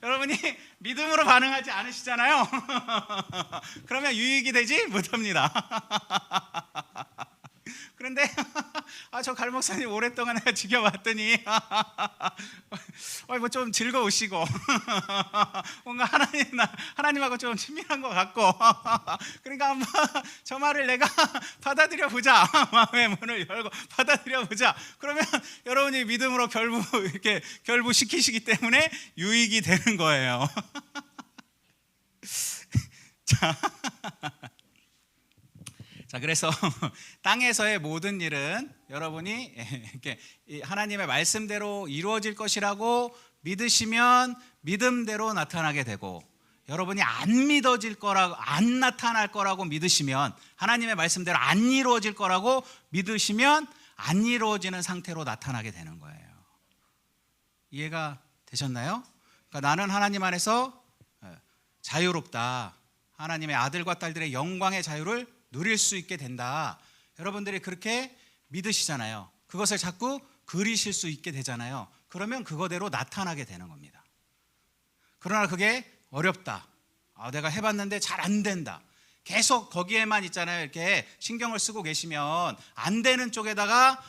Speaker 3: 여러분이 믿음으로 반응하지 않으시잖아요. 그러면 유익이 되지 못합니다. 그런데 저 갈목사님 오랫동안 내가 지켜봤더니 뭐 좀 즐거우시고 뭔가 하나님하고 좀 친밀한 것 같고 그러니까 한번 저 말을 내가 받아들여 보자. 마음의 문을 열고 받아들여 보자. 그러면 여러분이 믿음으로 결부시키시기 때문에 유익이 되는 거예요. 자, 그래서 땅에서의 모든 일은 여러분이 이렇게 하나님의 말씀대로 이루어질 것이라고 믿으시면 믿음대로 나타나게 되고, 여러분이 안 믿어질 거라고, 안 나타날 거라고 믿으시면, 하나님의 말씀대로 안 이루어질 거라고 믿으시면 안 이루어지는 상태로 나타나게 되는 거예요. 이해가 되셨나요? 그러니까 나는 하나님 안에서 자유롭다. 하나님의 아들과 딸들의 영광의 자유를 누릴 수 있게 된다. 여러분들이 그렇게 믿으시잖아요. 그것을 자꾸 그리실 수 있게 되잖아요. 그러면 그거대로 나타나게 되는 겁니다. 그러나 그게 어렵다. 내가 해봤는데 잘 안 된다. 계속 거기에만 있잖아요. 이렇게 신경을 쓰고 계시면, 안 되는 쪽에다가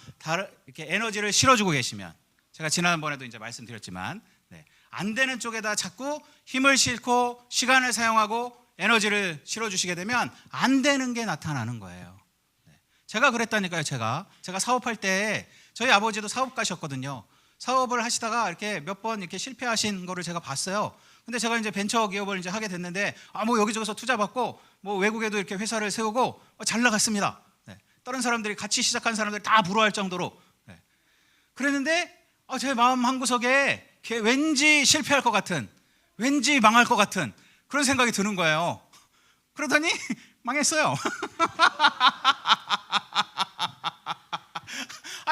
Speaker 3: 이렇게 에너지를 실어주고 계시면, 제가 지난번에도 이제 말씀드렸지만, 안 되는 쪽에다 자꾸 힘을 싣고 시간을 사용하고 에너지를 실어주시게 되면 안 되는 게 나타나는 거예요. 제가 그랬다니까요. 제가 사업할 때, 저희 아버지도 사업가셨거든요. 사업을 하시다가 이렇게 몇 번 이렇게 실패하신 거를 제가 봤어요. 근데 제가 이제 벤처 기업을 이제 하게 됐는데, 뭐 여기저기서 투자 받고, 뭐 외국에도 이렇게 회사를 세우고 잘 나갔습니다. 다른 사람들이, 같이 시작한 사람들이 다 부러워할 정도로. 그랬는데 제 마음 한구석에 왠지 실패할 것 같은, 왠지 망할 것 같은 그런 생각이 드는 거예요. 그러더니 망했어요.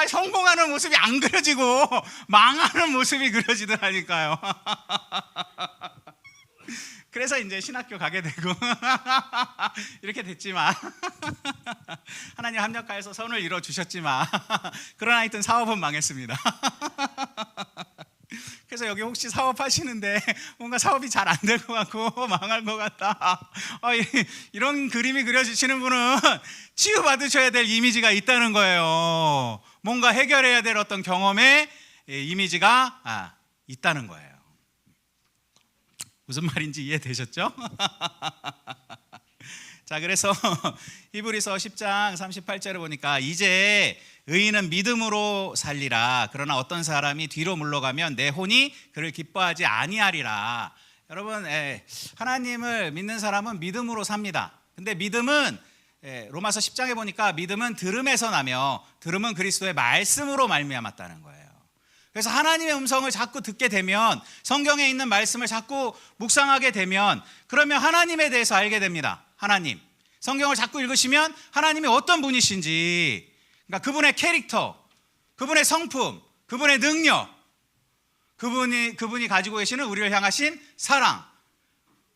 Speaker 3: 성공하는 모습이 안 그려지고 망하는 모습이 그려지더라니까요. 그래서 이제 신학교 가게 되고 이렇게 됐지만, 하나님 합력하여서 선을 이뤄주셨지만, 그러나 하여튼 사업은 망했습니다. 그래서 여기 혹시 사업하시는데 뭔가 사업이 잘 안 될 것 같고 망할 것 같다, 이런 그림이 그려지시는 분은 치유받으셔야 될 이미지가 있다는 거예요. 뭔가 해결해야 될 어떤 경험의 이미지가 있다는 거예요. 무슨 말인지 이해되셨죠? 자, 그래서 히브리서 10장 38절을 보니까, 이제 의인은 믿음으로 살리라. 그러나 어떤 사람이 뒤로 물러가면 내 혼이 그를 기뻐하지 아니하리라. 여러분, 하나님을 믿는 사람은 믿음으로 삽니다. 근데 믿음은, 로마서 10장에 보니까 믿음은 들음에서 나며 들음은 그리스도의 말씀으로 말미암았다는 거예요. 그래서 하나님의 음성을 자꾸 듣게 되면, 성경에 있는 말씀을 자꾸 묵상하게 되면, 그러면 하나님에 대해서 알게 됩니다. 하나님, 성경을 자꾸 읽으시면 하나님이 어떤 분이신지, 그러니까 그분의 캐릭터, 그분의 성품, 그분의 능력, 그분이 가지고 계시는 우리를 향하신 사랑,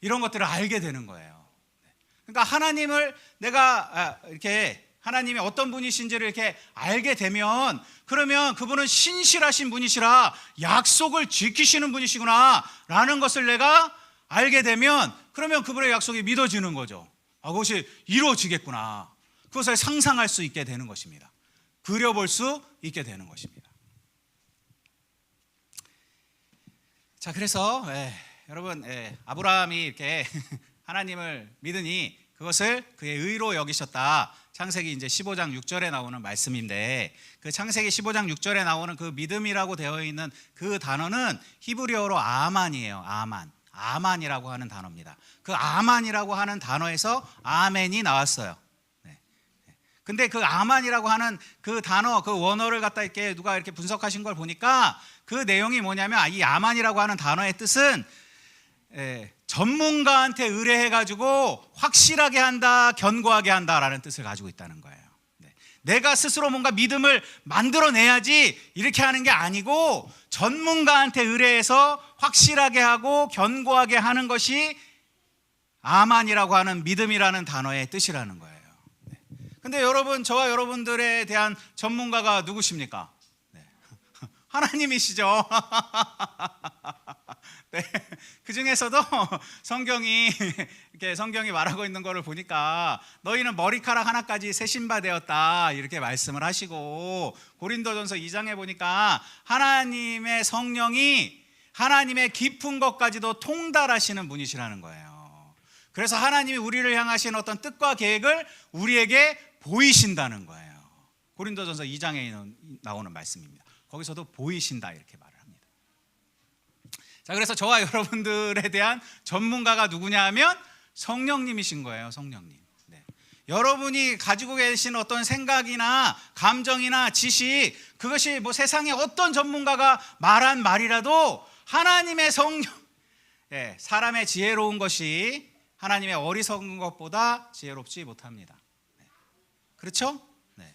Speaker 3: 이런 것들을 알게 되는 거예요. 그러니까 하나님을 내가 이렇게, 하나님이 어떤 분이신지를 이렇게 알게 되면, 그러면 그분은 신실하신 분이시라, 약속을 지키시는 분이시구나 라는 것을 내가 알게 되면, 그러면 그분의 약속이 믿어지는 거죠. 그것이 이루어지겠구나. 그것을 상상할 수 있게 되는 것입니다. 그려볼 수 있게 되는 것입니다. 자, 그래서 여러분, 아브라함이 이렇게 하나님을 믿으니 그것을 그의 의로 여기셨다. 창세기 이제 15장 6절에 나오는 말씀인데, 그 창세기 15장 6절에 나오는 그 믿음이라고 되어 있는 그 단어는 히브리어로 아만이에요. 아만이라고 하는 단어입니다. 그 아만이라고 하는 단어에서 아멘이 나왔어요. 근데 그 아만이라고 하는 그 단어, 그 원어를 갖다 이렇게 누가 이렇게 분석하신 걸 보니까, 그 내용이 뭐냐면, 이 아만이라고 하는 단어의 뜻은 전문가한테 의뢰해가지고 확실하게 한다, 견고하게 한다라는 뜻을 가지고 있다는 거예요. 내가 스스로 뭔가 믿음을 만들어내야지 이렇게 하는 게 아니고, 전문가한테 의뢰해서 확실하게 하고 견고하게 하는 것이 아만이라고 하는 믿음이라는 단어의 뜻이라는 거예요. 근데 여러분, 저와 여러분들에 대한 전문가가 누구십니까? 하나님이시죠. 그 중에서도 성경이 말하고 있는 것을 보니까, 너희는 머리카락 하나까지 새 신바 되었다 이렇게 말씀을 하시고, 고린도전서 2장에 보니까 하나님의 성령이 하나님의 깊은 것까지도 통달하시는 분이시라는 거예요. 그래서 하나님이 우리를 향하신 어떤 뜻과 계획을 우리에게 보이신다는 거예요. 고린도전서 2장에 나오는 말씀입니다. 거기서도 보이신다 이렇게 말을 합니다. 자, 그래서 저와 여러분들에 대한 전문가가 누구냐 하면 성령님이신 거예요. 성령님. 네. 여러분이 가지고 계신 어떤 생각이나 감정이나 지식, 그것이 뭐 세상의 어떤 전문가가 말한 말이라도 하나님의 성령, 네, 사람의 지혜로운 것이 하나님의 어리석은 것보다 지혜롭지 못합니다. 네. 그렇죠? 네.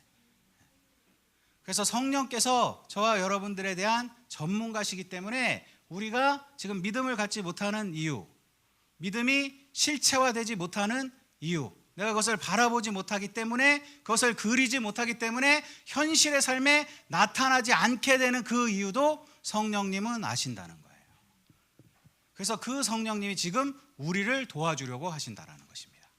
Speaker 3: 그래서 성령께서 저와 여러분들에 대한 전문가시기 때문에 우리가 지금 믿음을 갖지 못하는 이유, 믿음이 실체화되지 못하는 이유, 내가 그것을 바라보지 못하기 때문에, 그것을 그리지 못하기 때문에 현실의 삶에 나타나지 않게 되는 그 이유도 성령님은 아신다는 거예요. 그래서 그 성령님이 지금 우리를 도와주려고 하신다는 것입니다.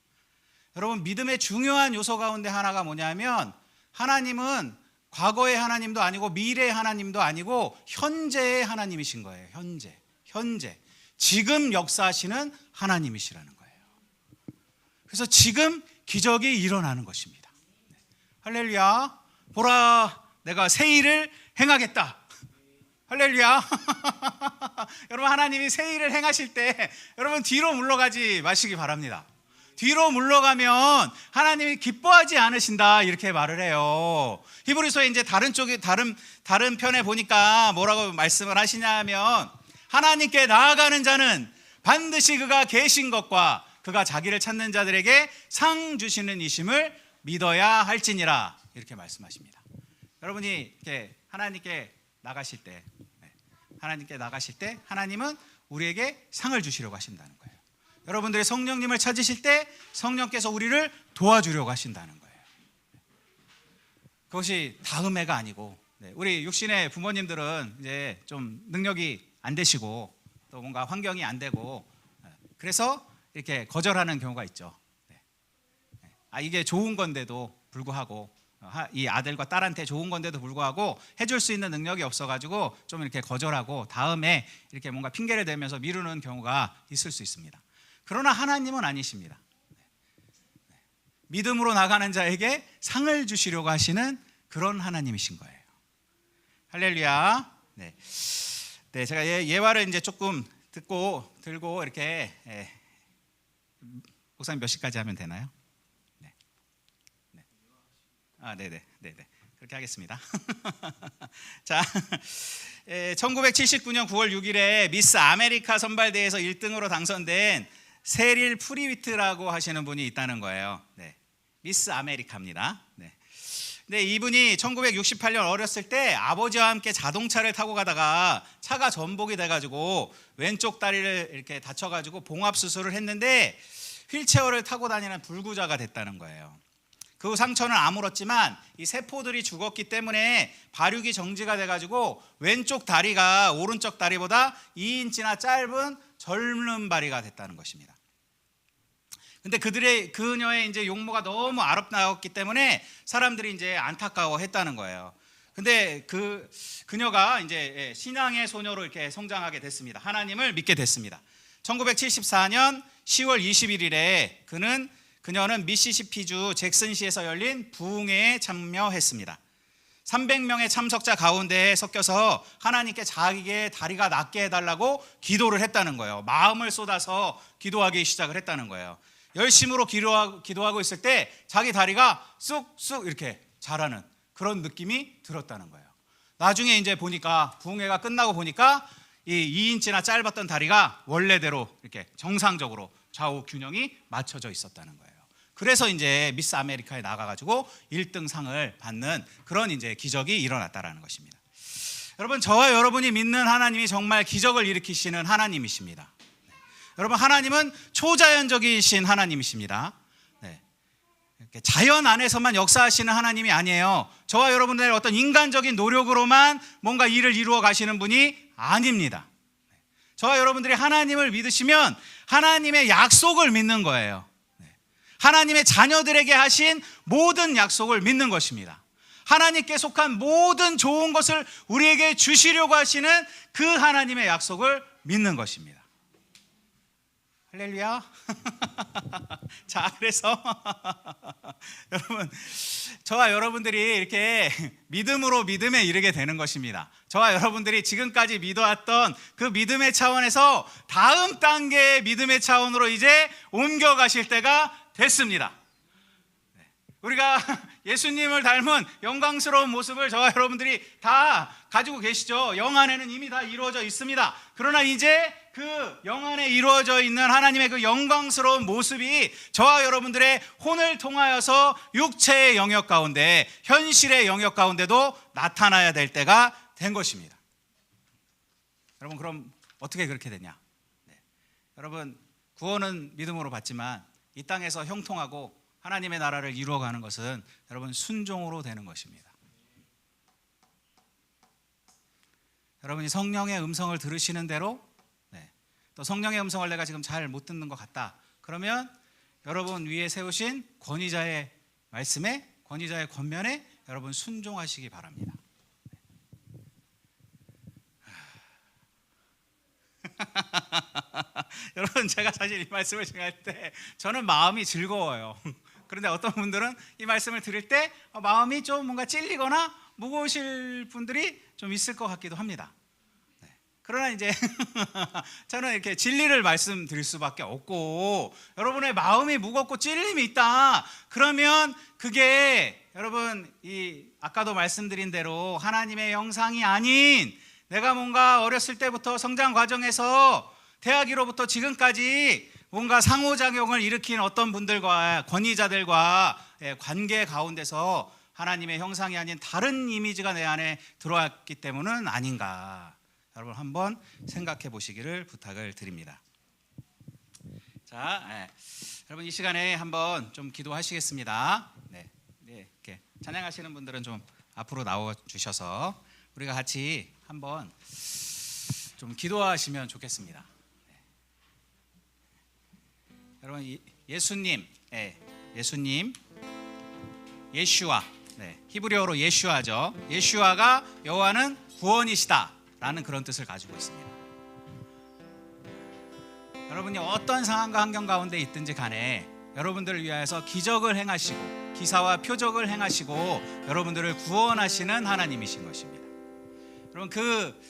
Speaker 3: 여러분, 믿음의 중요한 요소 가운데 하나가 뭐냐면 하나님은 과거의 하나님도 아니고 미래의 하나님도 아니고 현재의 하나님이신 거예요. 현재 지금 역사하시는 하나님이시라는 거예요. 그래서 지금 기적이 일어나는 것입니다. 할렐루야. 보라, 내가 새 일을 행하겠다. 할렐루야. 여러분, 하나님이 새 일을 행하실 때 여러분 뒤로 물러가지 마시기 바랍니다. 뒤로 물러가면 하나님이 기뻐하지 않으신다 이렇게 말을 해요. 히브리서에 이제 다른 편에 보니까 뭐라고 말씀을 하시냐면, 하나님께 나아가는 자는 반드시 그가 계신 것과 그가 자기를 찾는 자들에게 상 주시는 이심을 믿어야 할지니라 이렇게 말씀하십니다. 여러분이 이렇게 하나님께 나가실 때, 하나님은 우리에게 상을 주시려고 하신다는 거예요. 여러분들이 성령님을 찾으실 때 성령께서 우리를 도와주려고 하신다는 거예요. 그것이 다음해가 아니고, 우리 육신의 부모님들은 이제 좀 능력이 안 되시고 또 뭔가 환경이 안 되고, 그래서 이렇게 거절하는 경우가 있죠. 이게 좋은 건데도 불구하고, 이 아들과 딸한테 좋은 건데도 불구하고 해줄 수 있는 능력이 없어가지고 좀 이렇게 거절하고 다음에 이렇게 뭔가 핑계를 대면서 미루는 경우가 있을 수 있습니다. 그러나 하나님은 아니십니다. 믿음으로 나가는 자에게 상을 주시려고 하시는 그런 하나님이신 거예요. 할렐루야. 네, 제가 예화를 이제 조금 들고 이렇게, 목사님 몇 시까지 하면 되나요? 네네. 그렇게 하겠습니다. 자, 1979년 9월 6일에 미스 아메리카 선발대회에서 1등으로 당선된 세릴 프리위트라고 하시는 분이 있다는 거예요. 네, 미스 아메리카입니다. 네. 근데 이분이 1968년 어렸을 때 아버지와 함께 자동차를 타고 가다가 차가 전복이 돼가지고 왼쪽 다리를 이렇게 다쳐가지고 봉합 수술을 했는데 휠체어를 타고 다니는 불구자가 됐다는 거예요. 그 후 상처는 아물었지만 이 세포들이 죽었기 때문에 발육이 정지가 돼가지고 왼쪽 다리가 오른쪽 다리보다 2인치나 짧은 젊은 다리가 됐다는 것입니다. 근데 그녀의 이제 용모가 너무 아름다웠기 때문에 사람들이 이제 안타까워했다는 거예요. 근데 그녀가 이제 신앙의 소녀로 이렇게 성장하게 됐습니다. 하나님을 믿게 됐습니다. 1974년 10월 21일에 그녀는 미시시피주 잭슨시에서 열린 부흥회에 참여했습니다. 300명의 참석자 가운데 섞여서 하나님께 자기의 다리가 낫게 해달라고 기도를 했다는 거예요. 마음을 쏟아서 기도하기 시작을 했다는 거예요. 열심으로 기도하고 있을 때 자기 다리가 쑥쑥 이렇게 자라는 그런 느낌이 들었다는 거예요. 나중에 이제 보니까, 부흥회가 끝나고 보니까 이 2인치나 짧았던 다리가 원래대로 이렇게 정상적으로 좌우 균형이 맞춰져 있었다는 거예요. 그래서 이제 미스 아메리카에 나가가지고 1등 상을 받는 그런 이제 기적이 일어났다라는 것입니다. 여러분, 저와 여러분이 믿는 하나님이 정말 기적을 일으키시는 하나님이십니다. 여러분, 하나님은 초자연적이신 하나님이십니다. 자연 안에서만 역사하시는 하나님이 아니에요. 저와 여러분들의 어떤 인간적인 노력으로만 뭔가 일을 이루어 가시는 분이 아닙니다. 저와 여러분들이 하나님을 믿으시면 하나님의 약속을 믿는 거예요. 하나님의 자녀들에게 하신 모든 약속을 믿는 것입니다. 하나님께 속한 모든 좋은 것을 우리에게 주시려고 하시는 그 하나님의 약속을 믿는 것입니다. 할렐루야. 자, 그래서 여러분, 저와 여러분들이 이렇게 믿음으로 믿음에 이르게 되는 것입니다. 저와 여러분들이 지금까지 믿어왔던 그 믿음의 차원에서 다음 단계의 믿음의 차원으로 이제 옮겨가실 때가 됐습니다. 우리가 예수님을 닮은 영광스러운 모습을 저와 여러분들이 다 가지고 계시죠. 영 안에는 이미 다 이루어져 있습니다. 그러나 이제 그 영 안에 이루어져 있는 하나님의 그 영광스러운 모습이 저와 여러분들의 혼을 통하여서 육체의 영역 가운데, 현실의 영역 가운데도 나타나야 될 때가 된 것입니다. 여러분, 그럼 어떻게 그렇게 되냐? 여러분, 구원은 믿음으로 받지만 이 땅에서 형통하고 하나님의 나라를 이루어가는 것은 여러분 순종으로 되는 것입니다. 여러분이 성령의 음성을 들으시는 대로, 또 성령의 음성을 내가 지금 잘 못 듣는 것 같다, 그러면 여러분 위에 세우신 권위자의 말씀에, 권위자의 권면에 여러분 순종하시기 바랍니다. 여러분, 제가 사실 이 말씀을 전할 때 저는 마음이 즐거워요. 그런데 어떤 분들은 이 말씀을 들을 때 마음이 좀 뭔가 찔리거나 무거우실 분들이 좀 있을 것 같기도 합니다. 그러나 이제 저는 이렇게 진리를 말씀드릴 수밖에 없고, 여러분의 마음이 무겁고 찔림이 있다, 그러면 그게 여러분 이 아까도 말씀드린 대로 하나님의 형상이 아닌, 내가 뭔가 어렸을 때부터 성장 과정에서 대학으로부터 지금까지 뭔가 상호작용을 일으킨 어떤 분들과, 권위자들과 관계 가운데서 하나님의 형상이 아닌 다른 이미지가 내 안에 들어왔기 때문은 아닌가, 여러분 한번 생각해 보시기를 부탁을 드립니다. 자, 여러분 이 시간에 한번 좀 기도하시겠습니다. 이렇게 찬양하시는 분들은 좀 앞으로 나와 주셔서 우리가 같이 한번 좀 기도하시면 좋겠습니다. 여러분, 예수님, 예수님, 예슈아, 히브리어로 예슈아죠. 예슈아가 여호와는 구원이시다라는 그런 뜻을 가지고 있습니다. 여러분이 어떤 상황과 환경 가운데 있든지 간에 여러분들을 위하여서 기적을 행하시고 기사와 표적을 행하시고 여러분들을 구원하시는 하나님이신 것입니다. 여러분, 그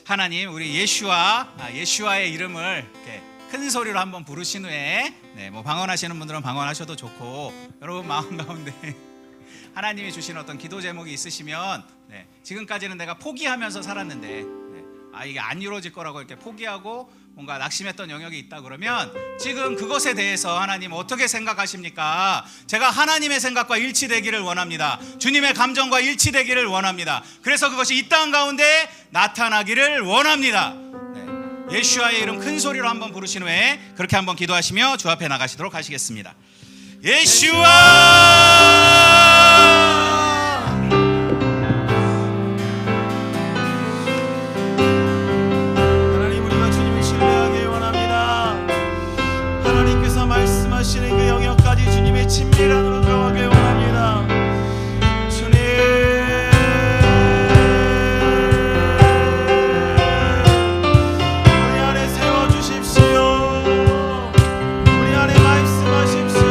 Speaker 3: 하나님, 우리 예슈아의 이름을 이렇게 큰 소리로 한번 부르신 후에, 뭐 방언하시는 분들은 방언하셔도 좋고, 여러분 마음 가운데 하나님이 주신 어떤 기도 제목이 있으시면, 지금까지는 내가 포기하면서 살았는데 이게 안 이루어질 거라고 이렇게 포기하고 뭔가 낙심했던 영역이 있다 그러면 지금 그것에 대해서 하나님 어떻게 생각하십니까? 제가 하나님의 생각과 일치되기를 원합니다. 주님의 감정과 일치되기를 원합니다. 그래서 그것이 이 땅 가운데 나타나기를 원합니다. 예슈아의 이름 큰 소리로 한번 부르신 후에 그렇게 한번 기도하시며 주 앞에 나가시도록 하시겠습니다. 예슈아!
Speaker 1: 말씀하시는 그 영역까지 주님의 친밀 안으로 들어가길 원합니다. 주님, 우리 안에 세워주십시오. 우리 안에 말씀하십시오.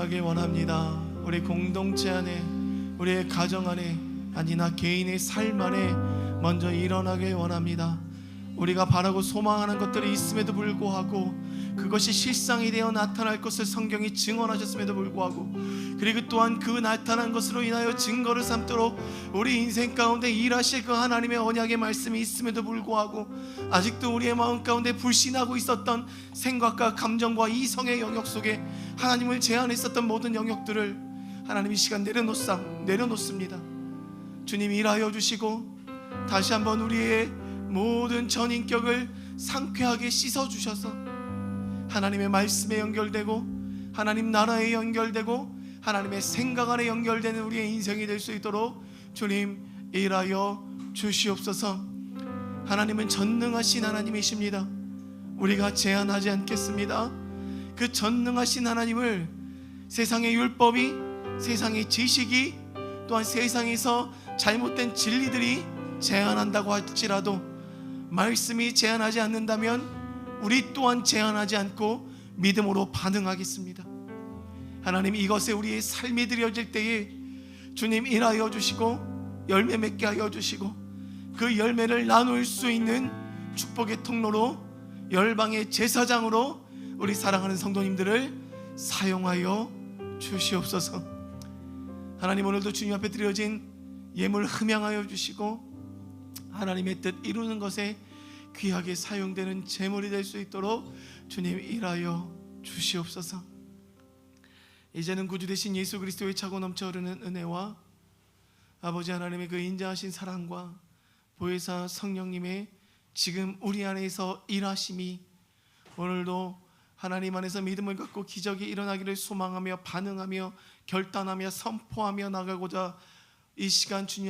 Speaker 1: 일어나길 원합니다. 우리 공동체 안에, 우리의 가정 안에, 아니 나 개인의 삶 안에 먼저 일어나길 원합니다. 우리가 바라고 소망하는 것들이 있음에도 불구하고 그것이 실상이 되어 나타날 것을 성경이 증언하셨음에도 불구하고, 그리고 또한 그 나타난 것으로 인하여 증거를 삼도록 우리 인생 가운데 일하실 그 하나님의 언약의 말씀이 있음에도 불구하고 아직도 우리의 마음 가운데 불신하고 있었던 생각과 감정과 이성의 영역 속에 하나님을 제한했었던 모든 영역들을 하나님이 시간 내려놓습니다. 주님 일하여 주시고 다시 한번 우리의 모든 전인격을 상쾌하게 씻어주셔서 하나님의 말씀에 연결되고 하나님 나라에 연결되고 하나님의 생각 안에 연결되는 우리의 인생이 될 수 있도록 주님 일하여 주시옵소서. 하나님은 전능하신 하나님이십니다. 우리가 제한하지 않겠습니다. 그 전능하신 하나님을 세상의 율법이, 세상의 지식이, 또한 세상에서 잘못된 진리들이 제한한다고 할지라도 말씀이 제한하지 않는다면 우리 또한 제한하지 않고 믿음으로 반응하겠습니다. 하나님, 이것에 우리의 삶이 드려질 때에 주님 일하여 주시고 열매 맺게 하여 주시고 그 열매를 나눌 수 있는 축복의 통로로, 열방의 제사장으로 우리 사랑하는 성도님들을 사용하여 주시옵소서. 하나님, 오늘도 주님 앞에 드려진 예물 흠양하여 주시고 하나님의 뜻 이루는 것에 귀하게 사용되는 제물이 될 수 있도록 주님 일하여 주시옵소서. 이제는 구주 되신 예수 그리스도의 차고 넘쳐 흐르는 은혜와 아버지 하나님의 그 인자하신 사랑과 보혜사 성령님의 지금 우리 안에서 일하심이 오늘도 하나님 안에서 믿음을 갖고 기적이 일어나기를 소망하며 반응하며 결단하며 선포하며 나가고자 이 시간 주님